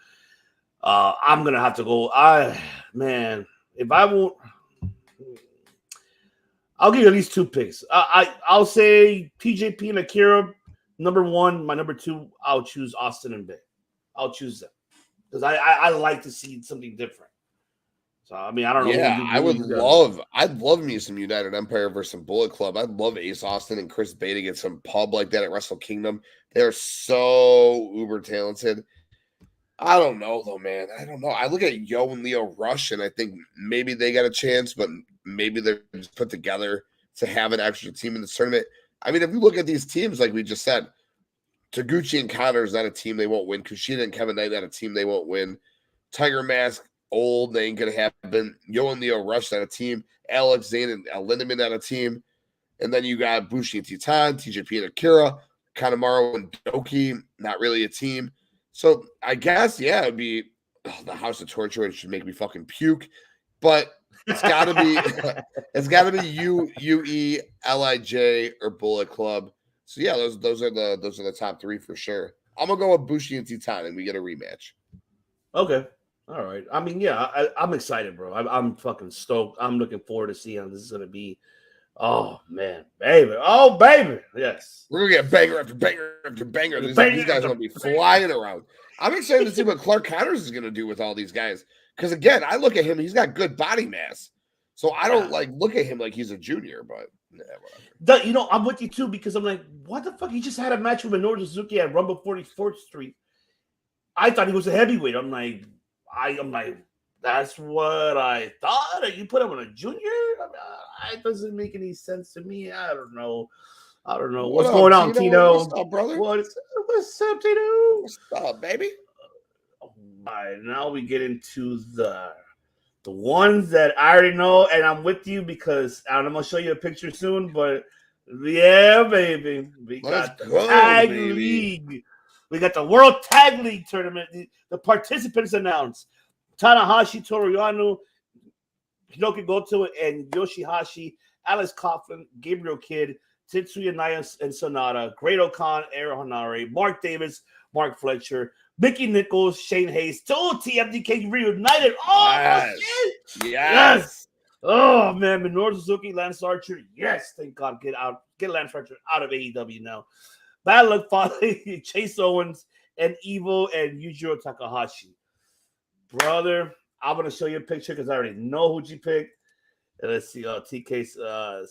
I'm gonna have to go. If I won't, I'll give you at least 2 picks. I'll say TJP and Akira, number 1. My number 2, I'll choose Austin and Bay. I'll choose them because I like to see something different. So I mean, I don't know. Yeah, I'd love me some United Empire versus some Bullet Club. I'd love Ace Austin and Chris Bay to get some pub like that at Wrestle Kingdom. They're so uber talented. I don't know though, man. I don't know. I look at Yo and Leo Rush, and I think maybe they got a chance, but maybe they're just put together to have an extra team in the tournament. I mean, if you look at these teams, like we just said, Taguchi and Connor is not a team they won't win. Kushida and Kevin Knight not a team they won't win. Tiger Mask, old, they ain't gonna happen. Yo and Leo Rush not a team. Alex Zane and Lindemann not a team. And then you got Bushi and Titan, TJP and Akira, Kanemaru and Doki, not really a team. So I guess, yeah, it'd be the House of Torture. It should make me fucking puke. But it's gotta be UE, LIJ, or Bullet Club. So yeah, those are the top 3 for sure. I'm gonna go with Bushi and Titan, and we get a rematch. Okay, all right. I mean, yeah, I'm excited, bro. I'm fucking stoked. I'm looking forward to seeing how this is gonna be. Oh man, baby. Oh baby, yes. We're gonna get banger after banger after banger. These guys are gonna be flying around. I'm excited to see what Clark Connors is gonna do with all these guys. Because again, I look at him; he's got good body mass. So I don't look at him like he's a junior, but whatever. I'm with you too because I'm like, what the fuck? He just had a match with Minoru Suzuki at Rumble 44th Street. I thought he was a heavyweight. I'm like, that's what I thought. You put him on a junior? It doesn't make any sense to me. I don't know. What's going on, Tino? What's up, brother? What's up, Tino? What's up, baby? All right, now we get into the ones that I already know, and I'm with you because I'm gonna show you a picture soon. But yeah, baby, we got the Tag League. We got the World Tag League tournament. The participants announced: Tanahashi, Toru Yano, Hinoki Goto, and Yoshihashi, Alex Coughlin, Gabriel Kidd, Tetsuya Naito and Sonata, Great O'Khan, Aaron Hanare, Mark Davis, Mark Fletcher, Mickey Nichols, Shane Hayes, TMDK reunited. Oh, yes. Shit. Yes. Oh, man. Minoru Suzuki, Lance Archer. Yes. Thank God. Get Lance Archer out of AEW now. Bad Luck Fale, Chase Owens, and Evo, and Yujiro Takahashi. Brother, I'm going to show you a picture because I already know who you picked. And let's see. TK's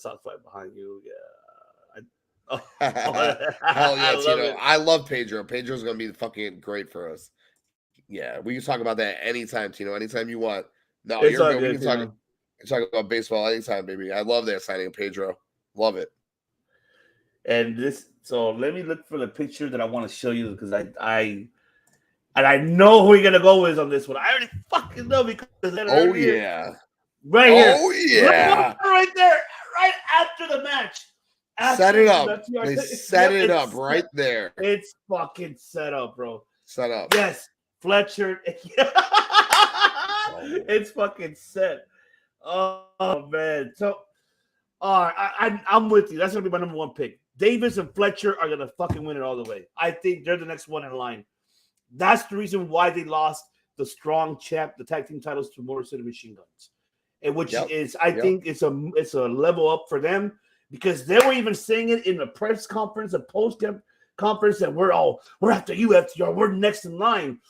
Southside behind you. Yeah. Hell yeah, Tino. I love Pedro. Pedro's gonna be fucking great for us. Yeah, we can talk about that anytime, Tino. Anytime you want. No, you're good. We can talk about baseball anytime, baby. I love that signing of Pedro. Love it. And so let me look for the picture that I want to show you because I know who you're gonna go with on this one. I already fucking know because oh yeah, right here. Oh yeah, right there, right after the match. Set it up. They set it up right there. It's fucking set up, bro. Set up. Yes. Fletcher. It's fucking set. Oh man. So I'm with you. That's gonna be my number one pick. Davis and Fletcher are gonna fucking win it all the way. I think they're the next one in line. That's the reason why they lost the strong champ, the tag team titles to Motor City Machine Guns, and which is I think it's a level up for them because they were even saying it in the press conference, a post conference, that we're after you, FTR, we're next in line.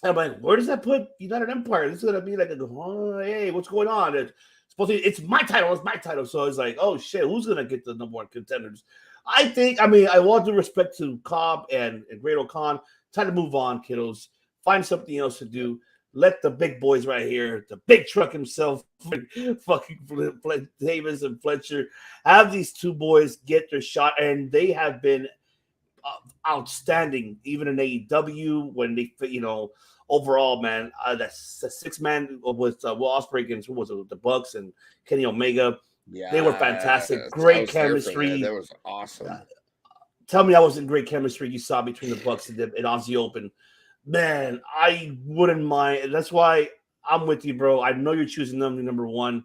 And I'm like, where does that put United Empire? This is gonna be like, hey, what's going on? It's my title. So it's like, oh shit, who's gonna get the number one contenders? I want due respect to Cobb and Great O'Khan. Time to move on, kiddos. Find something else to do. Let the big boys right here, the big truck himself, fucking Davis and Fletcher, have these two boys get their shot, and they have been outstanding, even in AEW when they, overall, man. That's a 6-man with Will Ospreay against the Bucks and Kenny Omega. Yeah, they were fantastic. Great chemistry. That was awesome. Tell me that wasn't great chemistry you saw between the Bucks and Aussie Open. Man, I wouldn't mind. That's why I'm with you, bro. I know you're choosing them number one.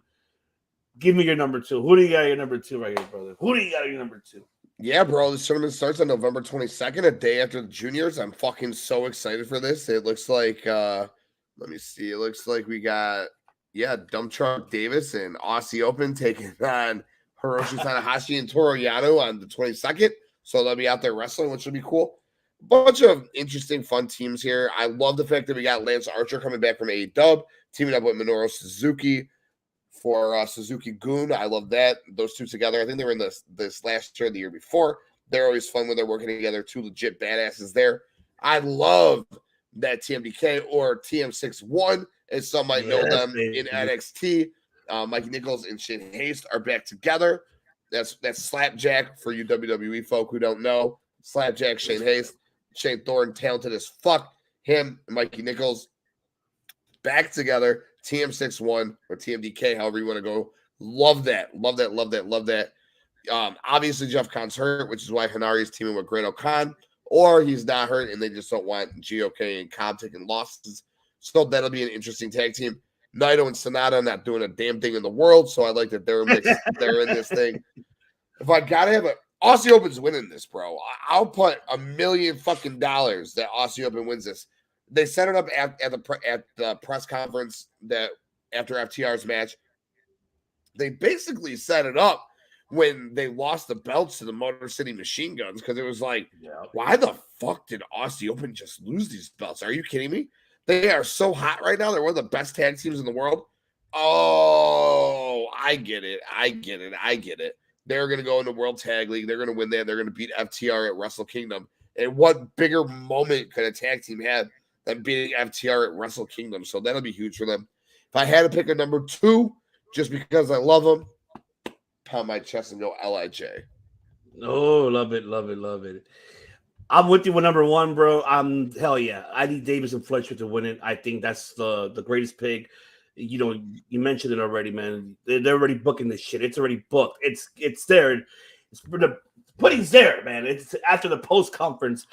Give me your number two. Who do you got your number two right here, brother? Who do you got your number two? Yeah, bro. This tournament starts on November 22nd, a day after the juniors. I'm fucking so excited for this. It looks like, let me see. It looks like we got, Dump Truck Davis and Aussie Open taking on Hiroshi Tanahashi and Toru Yano on the 22nd. So they'll be out there wrestling, which will be cool. Bunch of interesting, fun teams here. I love the fact that we got Lance Archer coming back from AEW, teaming up with Minoru Suzuki for Suzuki-gun. I love that. Those two together. I think they were in this last year, the year before. They're always fun when they're working together. Two legit badasses there. I love that TMDK or TM61, as some might know them in NXT. Mikey Nichols and Shane Haste are back together. That's Slapjack for you WWE folk who don't know. Slapjack, Shane Haste, Shane Thorne, talented as fuck. Him and Mikey Nichols back together. TM61 or TMDK, however you want to go. Love that. Obviously, Jeff Khan's hurt, which is why Hanari is teaming with Great O'Khan, or he's not hurt and they just don't want GOK and Cobb taking losses. So that'll be an interesting tag team. Naito and Sonata not doing a damn thing in the world, so I like that they're in this thing. If I gotta have Aussie Open's winning this, bro. I'll put $1 million fucking dollars that Aussie Open wins this. They set it up at the press conference that after FTR's match. They basically set it up when they lost the belts to the Motor City Machine Guns because it was like, why the fuck did Aussie Open just lose these belts? Are you kidding me? They are so hot right now. They're one of the best tag teams in the world. Oh, I get it. They're going to go into World Tag League. They're going to win that. They're going to beat FTR at Wrestle Kingdom. And what bigger moment could a tag team have than beating FTR at Wrestle Kingdom? So that'll be huge for them. If I had to pick a number two, just because I love them, pound my chest and go LIJ. Oh, love it. I'm with you with number one, bro. Hell yeah. I need Davis and Fletcher to win it. I think that's the greatest pick. You mentioned it already, man. They're already booking this shit. It's already booked. It's there. It's for the pudding's there, man. It's after the post conference.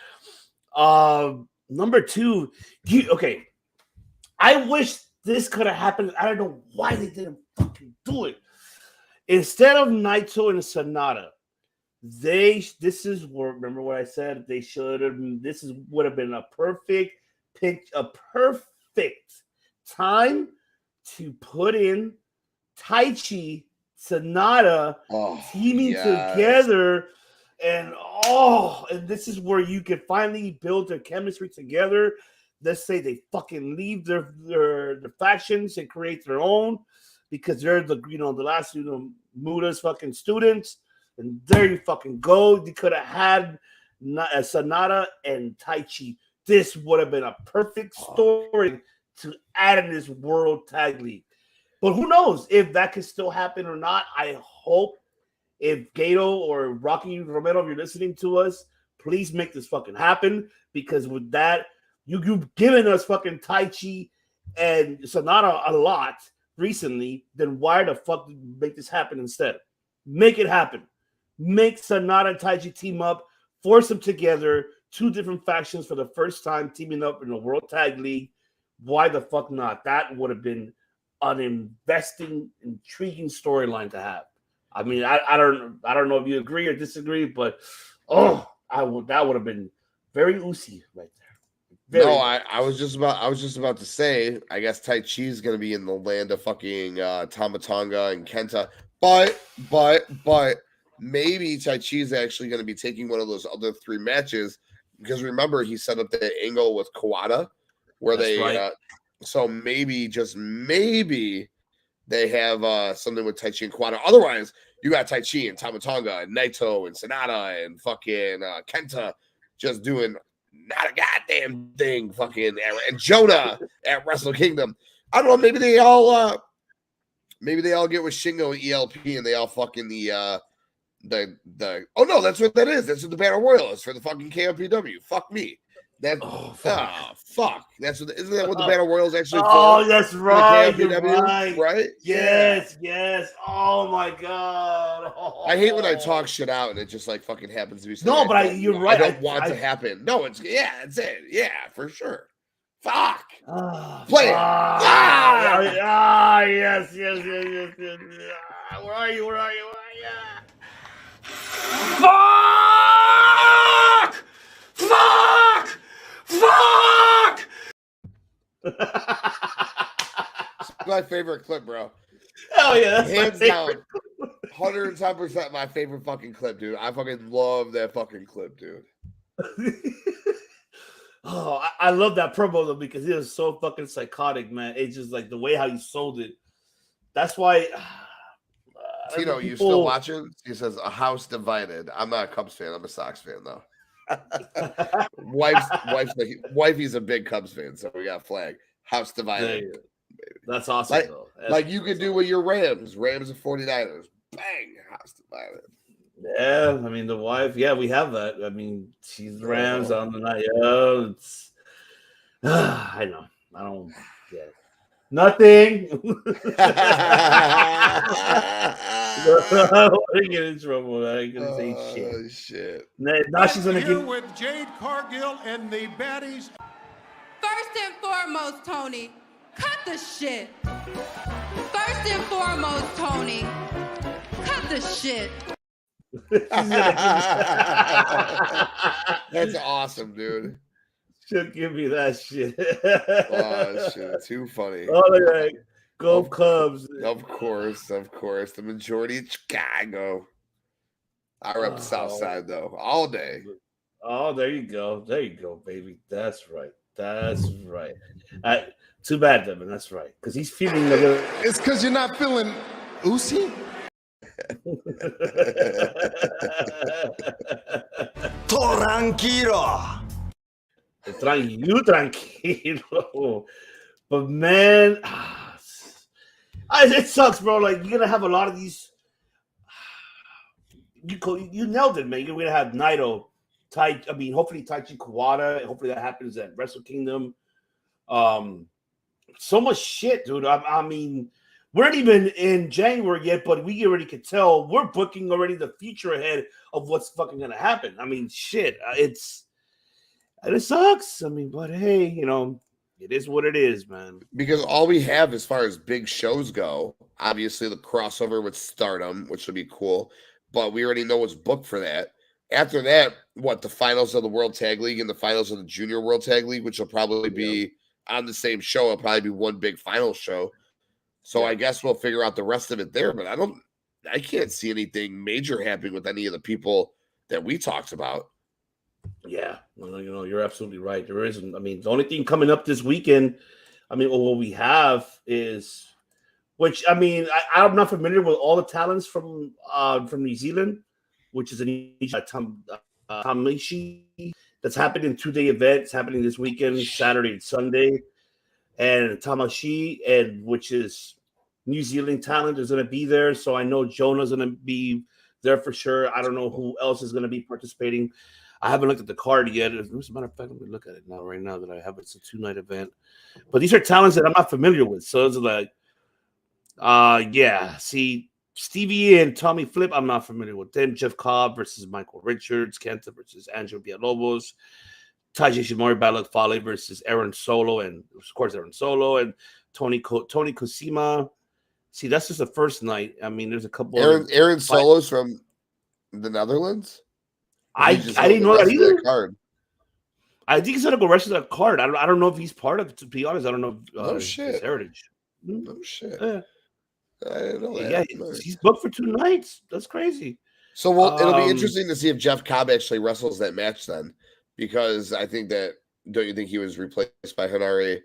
Number two, okay. I wish this could have happened. I don't know why they didn't fucking do it. Instead of Naito and Sonata, this is where, remember what I said? They should have. Would have been a perfect pick, a perfect time to put in Taichi, Sonata teaming together, and this is where you can finally build their chemistry together. Let's say they fucking leave their factions and create their own because they're the last Muda's fucking students, and there you fucking go. You could have had Sonata and Taichi. This would have been a perfect story to add in this World Tag League. But who knows if that can still happen or not. I hope if Gato or Rocky Romero, if you're listening to us, please make this fucking happen, because with that, you've given us fucking Taichi and Sonata a lot recently, then why the fuck make this happen instead? Make it happen. Make Sonata and Taichi team up, force them together, two different factions for the first time teaming up in the World Tag League. Why the fuck not? That would have been an intriguing storyline to have. I mean, I don't know if you agree or disagree, but that would have been very oozy right there. I was just about to say, I guess Tai Chi is going to be in the land of fucking Tama Tonga and Kenta, but maybe Tai Chi is actually going to be taking one of those other three matches, because remember he set up the angle with Kawada where so maybe, just maybe, they have something with Tai Chi and Kawada. Otherwise, you got Tai Chi and Tama Tonga and Naito and Sonata and fucking Kenta just doing not a goddamn thing, fucking, and Jonah at Wrestle Kingdom. I don't know. Maybe they all get with Shingo and ELP, and they all fucking the. Oh no, that's what that is. That's what the Battle Royal is for the fucking KOPW. Fuck me. Fuck. That's what. Isn't that what the Battle Royal is actually for? Oh, that's right. You're right. Yes. Oh my god. I hate when I talk shit out and it just like fucking happens to be. No, but you're right. I don't want to happen. No, it's it. Yeah, for sure. Fuck. Play it. Yes. Where are you? Fuck! It's my favorite clip, bro. Hell yeah, that's hands down. 110% my favorite fucking clip, dude. I fucking love that fucking clip, dude. I love that promo though, because it was so fucking psychotic, man. It's just like the way how you sold it. That's why. Tino, you still watching? He says a house divided. I'm not a Cubs fan. I'm a Sox fan though. Wifey's a big Cubs fan, so we got a flag. House divided. That's awesome. Like you could do with your Rams and 49ers. Bang, house divided. Yeah, I mean the wife. Yeah, we have that. I mean, she's Rams on the night. Yeah, it's. I know. I don't. Yeah. Nothing. I don't want to get in trouble. I ain't gonna say shit. Oh shit! Now she's gonna get with Jade Cargill and the baddies. First and foremost, Tony, cut the shit. First and foremost, Tony, cut the shit. That's awesome, dude. Should give me that shit. Oh shit! Too funny. Oh yeah. Go Cubs. Of course. The majority of Chicago. I rep the South Side though, all day. Oh, there you go, baby. That's right. Too bad, Devin. That's right. Because he's feeling a little. It's because you're not feeling oozy. Tranquilo. But man, it sucks, bro. Like you're gonna have a lot of these. You nailed it, man. You're gonna have Naito, hopefully Taichi Kawada. Hopefully that happens at Wrestle Kingdom. So much shit, dude. I mean, we're not even in January yet, but we already could tell we're booking already the future ahead of what's fucking gonna happen. I mean, shit. It sucks. I mean, but hey, it is what it is, man. Because all we have as far as big shows go, obviously the crossover with Stardom, which would be cool, but we already know what's booked for that. After that, the finals of the World Tag League and the finals of the Junior World Tag League, which will probably be on the same show. It'll probably be one big final show. So I guess we'll figure out the rest of it there, but I can't see anything major happening with any of the people that we talked about. Yeah, you're absolutely right. There isn't. I mean, the only thing coming up this weekend, what we have is, which I'm not familiar with all the talents from New Zealand, which is an Tamashi that's happening 2-day event. It's happening this weekend, Saturday and Sunday, and Tamashi, and which is New Zealand talent is going to be there. So I know Jonah's going to be there for sure. I don't know who else is going to be participating. I haven't looked at the card yet. As a matter of fact, let me look at it right now that I have. It's a 2-night event. But these are talents that I'm not familiar with. So it's like, see, Stevie and Tommy Flip, I'm not familiar with them. Jeff Cobb versus Michael Richards. Kenta versus Angelo Villalobos. Taiji Shimori, Battle of Fale versus Aaron Solo, and of course Aaron Solo and Tony Kosima. See, that's just the first night. I mean, there's a couple. Aaron Solo's from the Netherlands. I didn't know that either. Card. I think he's gonna go rest of that card. I don't know if he's part of it. To be honest, I don't know. His heritage. No shit. Yeah. I didn't know that. Yeah, he's booked for 2 nights. That's crazy. So it'll be interesting to see if Jeff Cobb actually wrestles that match then, because I think that, don't you think he was replaced by Hanare,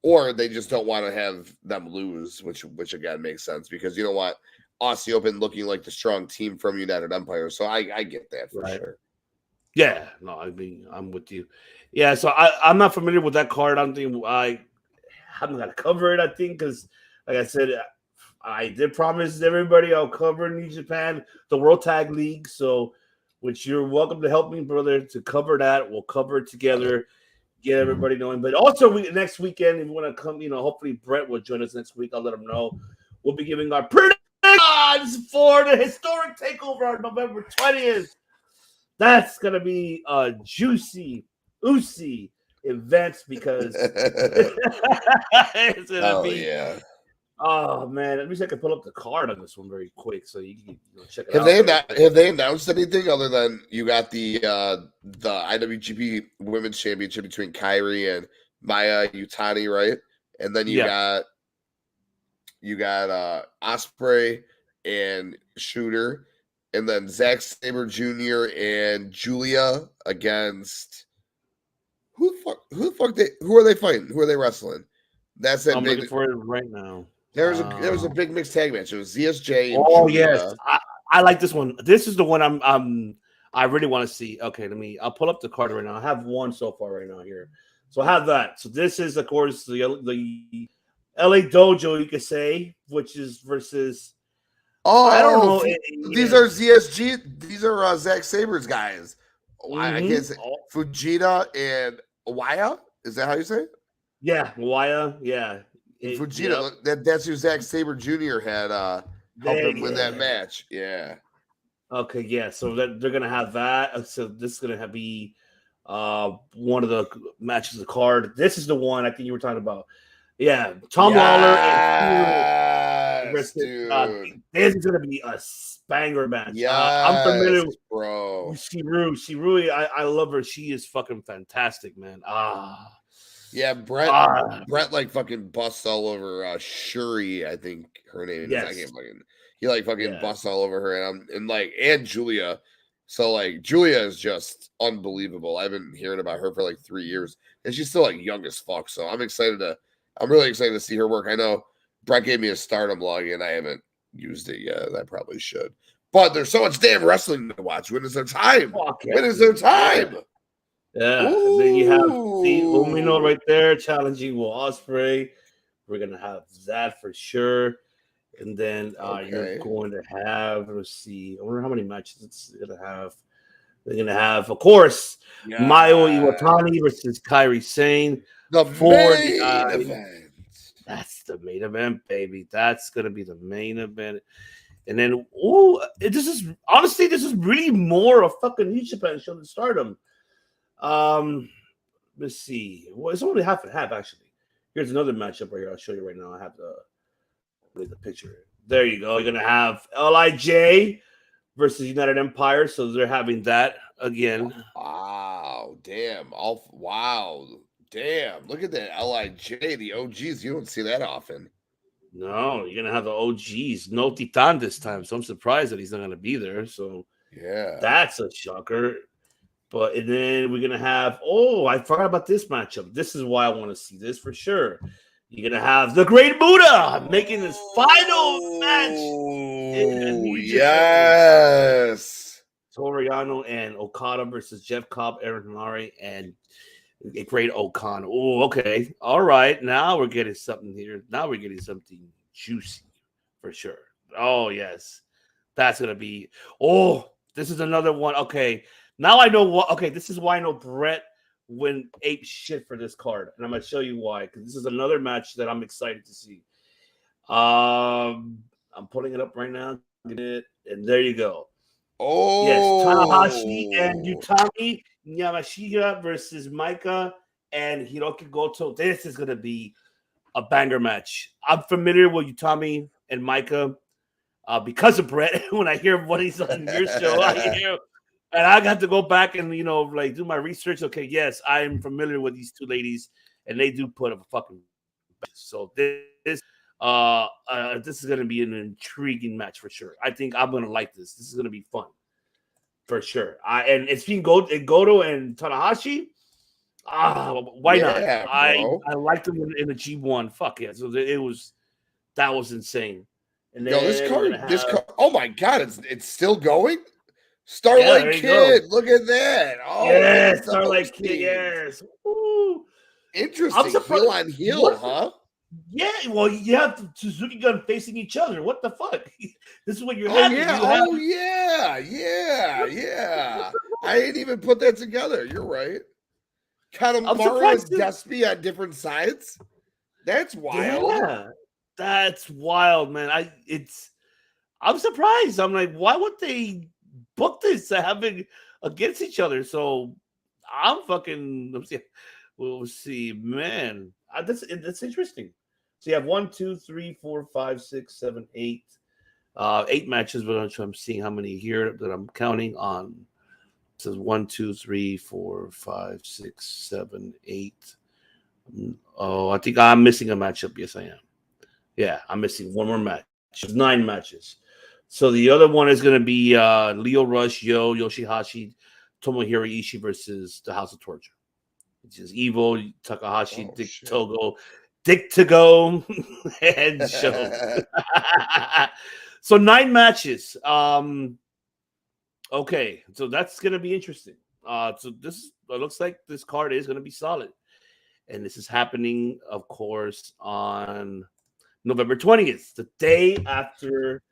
or they just don't want to have them lose, which again makes sense because you don't want Aussie Open looking like the strong team from United Empire. So I get that for sure. Yeah, no, I mean I'm with you. Yeah, so I'm not familiar with that card. I don't think I haven't got to cover it. I think because, like I said, I did promise everybody I'll cover New Japan, the World Tag League. So, which you're welcome to help me, brother, to cover that. We'll cover it together, get everybody knowing. But also, next weekend, if you want to come, hopefully Brett will join us next week. I'll let him know. We'll be giving our predictions for the historic takeover on November 20th. That's gonna be a juicy event because it's gonna be. Yeah. Oh man, let me see if I can pull up the card on this one very quick so you can check it out. Have they announced anything other than you got the IWGP Women's Championship between Kairi and Maya Utani, right? And then you got Ospreay and Shooter, and then Zack Sabre Jr. and Julia against who are they fighting? Who are they wrestling? That's it. I'm looking for it right now. There was a big mixed tag match. It was ZSJ. And Julia. Yes, I like this one. This is the one I really want to see. Okay, I'll pull up the card right now. I have one so far right now here. So I have that. So this is, of course, the LA Dojo, you could say, which is versus. Oh, I don't know. These are ZSG. These are Zack Sabre's guys. I can't say Fujita and Waya. Is that how you say it? Yeah, Waya. Yeah. Fujita. That's who Zack Sabre Jr. had helped him win that match. Yeah. Okay. Yeah. So they're gonna have that. So this is gonna be one of the matches of the card. This is the one I think you were talking about. Yeah, Tom Lawler and this is gonna be a banger match. I'm familiar with Shiru. I love her. She is fucking fantastic, man. Yeah, Brett like fucking busts all over Shuri, I think her name is. Yes. He like fucking busts all over her, and Julia. So like Julia is just unbelievable. I've been hearing about her for like 3 years, and she's still like young as fuck. So I'm really excited to see her work. I know Brett gave me a Stardom login. I haven't used it yet. I probably should. But there's so much damn wrestling to watch. When is there time? When is there time? Yeah. And then you have Umino right there challenging Will Ospreay. We're gonna have that for sure. And then you're going to have, let's see, I wonder how many matches it's gonna have. They're gonna have, of course, Mayo Iwatani versus Kairi Sane. The main event. That's the main event, baby. That's gonna be the main event. And then, this is really more a fucking New Japan show than Stardom. Let's see. Well, it's only half and half actually. Here's another matchup right here. I'll show you right now. I have the picture. There you go. You're gonna have LIJ versus United Empire. So they're having that again. Wow, damn. Damn. Look at that LIJ, the OGs. You don't see that often. No, you're gonna have the OGs. No Titan this time. So I'm surprised that he's not gonna be there. So yeah, that's a shocker. And then we're gonna have. Oh, I forgot about this matchup. This is why I want to see this for sure. You're gonna have the Great Buddha making his final match. Yes, Toriano and Okada versus Jeff Cobb, Aaron Hanare, and a Great O'Connor. Oh, okay, all right. Now we're getting something here. Now we're getting something juicy for sure. Oh yes, that's gonna be. Oh, this is another one. Okay. Now I know what. Okay, this is why I know Brett went ape shit for this card, and I'm gonna show you why. Because this is another match that I'm excited to see. I'm putting it up right now. it, and there you go. Oh, Yes, Tanahashi and Utami Yamashita versus Micah and Hiroki Goto. This is gonna be a banger match. I'm familiar with Utami and Micah because of Brett. When I hear what he's on your show, I hear, and I got to go back and like do my research. Okay, yes, I'm familiar with these two ladies, and they do put up a fucking. So this is going to be an intriguing match for sure. I think I'm going to like this. This is going to be fun for sure. And it's been Goto and Tanahashi. Why not? Bro. I liked them in the G1. Fuck yeah! So that was insane. And then this card. Oh my god, it's still going. Starlight Kid, go. Look at that. Oh, yeah, Starlight Kid. Yes. Woo. Interesting. Heel on heel, huh? Yeah, well, you have Suzuki Gun facing each other. What the fuck? This is what you're having. Yeah. I didn't even put that together. You're right. Kanemaru and Despy on different sides. That's wild. Yeah, that's wild, man. I'm surprised. I'm like, why would they book this having against each other? So I'm fucking. We'll see, man. That's interesting. So you have 1, 2, 3, 4, 5, 6, 7, 8. 8 matches, but I'm seeing how many here that I'm counting on. It says 1, 2, 3, 4, 5, 6, 7, 8. Oh, I think I'm missing a matchup. Yes, I am. Yeah, I'm missing one more match. 9 matches. So the other one is going to be Leo Rush, Yoshihashi, Tomohiro Ishii versus the House of Torture. Which is Evil, Takahashi, Dick to go, and Show. So 9 matches. Okay, so that's gonna be interesting. So this looks like this card is gonna be solid, and this is happening, of course, on November 20th, the day after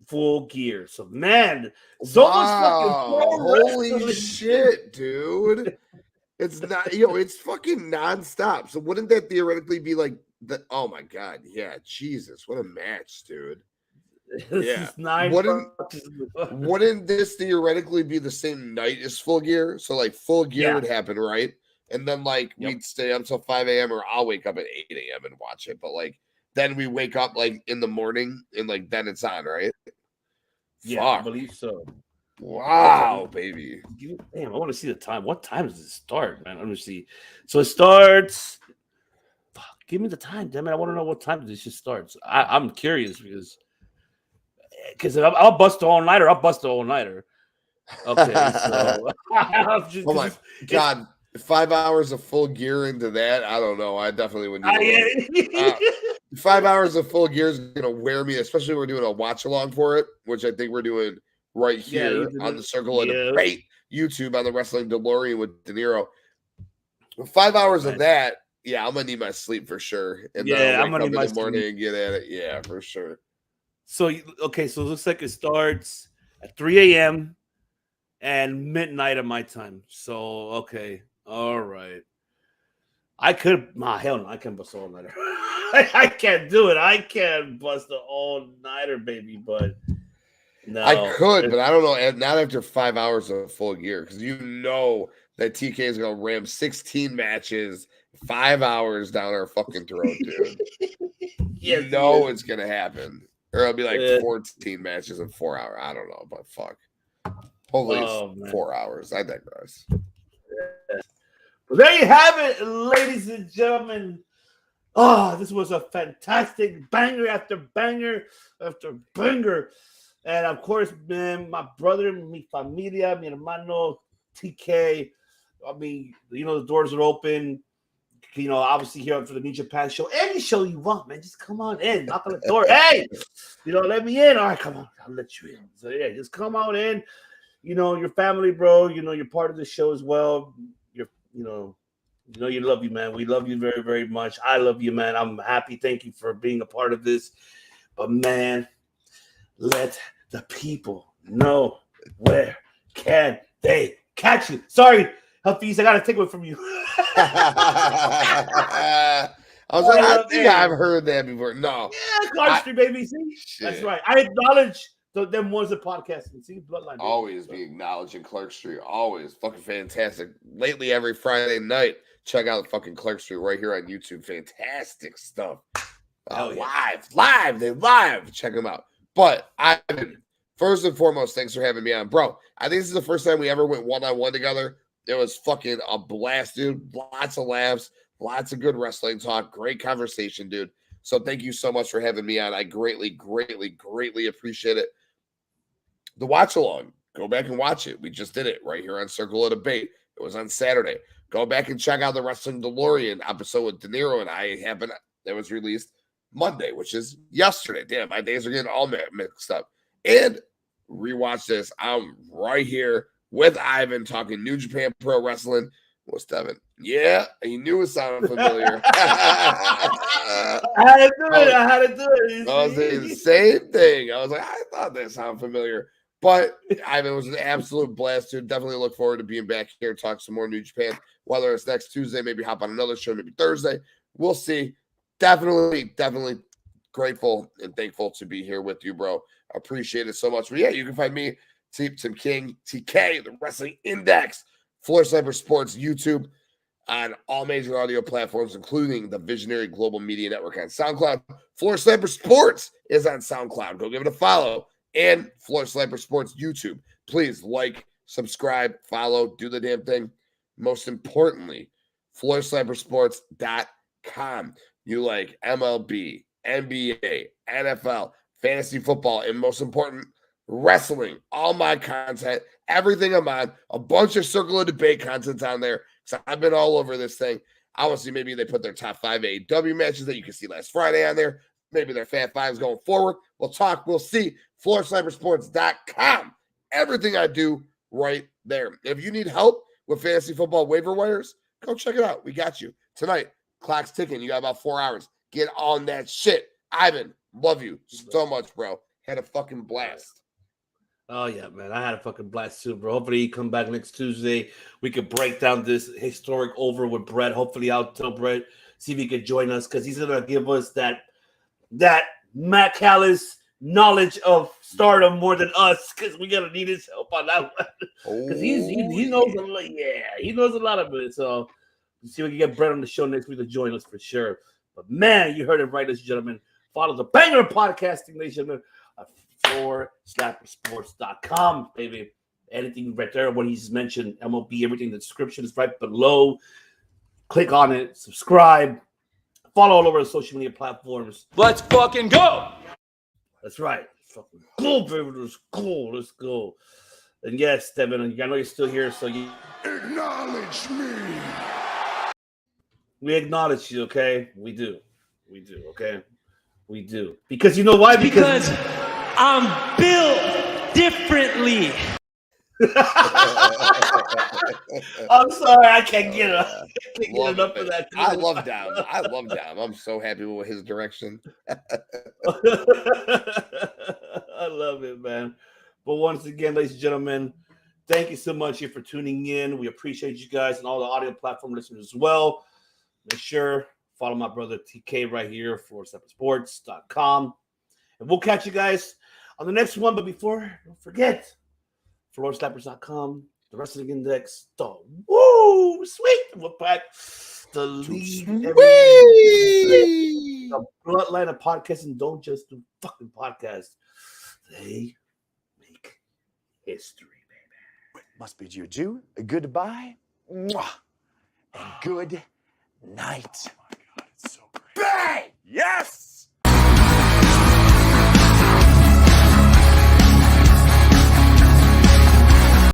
Full Gear. So man, so much fucking holy shit, dude. It's not, it's fucking nonstop. So wouldn't that theoretically be like the? Oh my god, yeah, Jesus, what a match, dude. Yeah, wouldn't this theoretically be the same night as Full Gear? So like Full Gear would happen, right? And then like we'd stay up till 5 a.m. or I'll wake up at 8 a.m. and watch it. But like then we wake up like in the morning and like then it's on, right? Yeah, I believe so. Wow, baby. Damn, I want to see the time. What time does it start, man? Let me see. So it starts. Fuck, give me the time, damn it. I want to know what time this shit starts. I'm curious because if I'll bust the all-nighter. I'll bust the all-nighter. Okay, so. Oh my god. 5 hours of Full Gear into that, I don't know. I definitely wouldn't. 5 hours of Full Gear is going to wear me, especially when we're doing a watch-along for it, which I think we're doing right here on the Circle of Debate YouTube on the Wrestling Delorean with De Niro. 5 hours of that, I'm gonna need my sleep for sure. And then I'm gonna wake up in the morning and get at it. Yeah, for sure. So okay, so it looks like it starts at 3 a.m. and midnight of my time. So okay, all right. I could, hell no, I can't bust all nighter. I can't do it. I can't bust the all nighter, baby, but. No, I could, but I don't know. Not after 5 hours of Full Gear, because you know that TK is going to ram 16 matches, 5 hours down our fucking throat, dude. You know it's going to happen. Or it'll be like 14 matches in 4 hours. I don't know, but fuck. Hopefully it's 4 hours. I digress. Well, there you have it, ladies and gentlemen. Oh, this was a fantastic banger after banger after banger. And of course, man, my brother, mi familia, mi hermano, TK. I mean, the doors are open. Obviously here for the New Japan show. Any show you want, man, just come on in. Knock on the door. Hey, let me in. All right, come on, I'll let you in. So yeah, just come on in. Your family, bro. You're part of the show as well. You love you, man. We love you very, very much. I love you, man. I'm happy. Thank you for being a part of this. But man, let the people know where can they catch you. Sorry, Hafiz, I got to take one from you. I was like, I think I've heard that before. No. Yeah, Clark Street, baby. See? Shit. That's right. I acknowledge them ones that podcasting. See, Bloodline. Baby. Always be acknowledging Clark Street. Always. Fucking fantastic. Lately, every Friday night, check out fucking Clark Street right here on YouTube. Fantastic stuff. Live. They live. Check them out. But first and foremost, thanks for having me on. Bro, I think this is the first time we ever went one-on-one together. It was fucking a blast, dude. Lots of laughs, lots of good wrestling talk. Great conversation, dude. So thank you so much for having me on. I greatly, greatly, greatly appreciate it. The watch along, go back and watch it. We just did it right here on Circle of Debate. It was on Saturday. Go back and check out the Wrestling Delorean episode with De Niro and I that was released Monday, which is yesterday. Damn, my days are getting all mixed up. And rewatch this. I'm right here with Ivan talking New Japan Pro Wrestling. What's Devin? Yeah, he knew it sounded familiar. I had to do it. I was saying the same thing. I was like, I thought that sounded familiar. But Ivan, it was an absolute blast, dude. Definitely look forward to being back here and talk some more New Japan. Whether it's next Tuesday, maybe hop on another show, maybe Thursday. We'll see. Definitely grateful and thankful to be here with you, bro. I appreciate it so much. But yeah, you can find me, Tim King, TK, the Wrestling Index, Floor Sniper Sports, YouTube, on all major audio platforms, including the Visionary Global Media Network on SoundCloud. Floor Sniper Sports is on SoundCloud. Go give it a follow. And Floor Sniper Sports YouTube. Please like, subscribe, follow, do the damn thing. Most importantly, floorsnipersports.com. You like MLB, NBA, NFL, fantasy football, and most important, wrestling. All my content, everything I'm on, a bunch of Circle of Debate content on there. So I've been all over this thing. I want to see maybe they put their top 5 AEW matches that you can see last Friday on there. Maybe their Fat Fives going forward. We'll talk. We'll see. FloorSniperSports.com. Everything I do right there. If you need help with fantasy football waiver wires, go check it out. We got you. Tonight, clock's ticking. You got about 4 hours. Get on that shit. Ivan, love you so much, bro. Had a fucking blast. Oh, yeah, man. I had a fucking blast too, bro. Hopefully you come back next Tuesday. We could break down this historic over with Brett. Hopefully I'll tell Brett, see if he could join us, because he's going to give us that Matt Callis knowledge of stardom more than us, because we're going to need his help on that one. Because he knows a lot. Yeah, he knows a lot of it. So we'll see if we can get Brett on the show next week to join us for sure. But, man, you heard it right, ladies and gentlemen. Follow the Banger Podcasting Nation at FloorSniperSports.com, baby. Anything right there, what he's mentioned, MLB, everything in the description is right below. Click on it, subscribe, follow all over the social media platforms. Let's fucking go. That's right. Fucking cool, baby. Let's go. Let's go. And yes, Devin, I know you're still here, so you Acknowledge me. we acknowledge you, okay? We do, okay? We do. Because you know why? Because I'm built differently. I'm sorry, I can't get enough of that. I love Dom. I'm so happy with his direction. I love it, man. But once again, ladies and gentlemen, thank you so much here for tuning in. We appreciate you guys and all the audio platform listeners as well. Make sure follow my brother TK right here, FloorSniperSports.com. And we'll catch you guys on the next one. But before, don't forget, FloorSnippers.com, the Wrestling Index, the woo, sweet. We're back to lead the bloodline of podcasting. Don't just do fucking podcasts. They make history, baby. Must be Juju. A goodbye. Mwah. And good night. Oh my God, it's so great. Bang! Yes!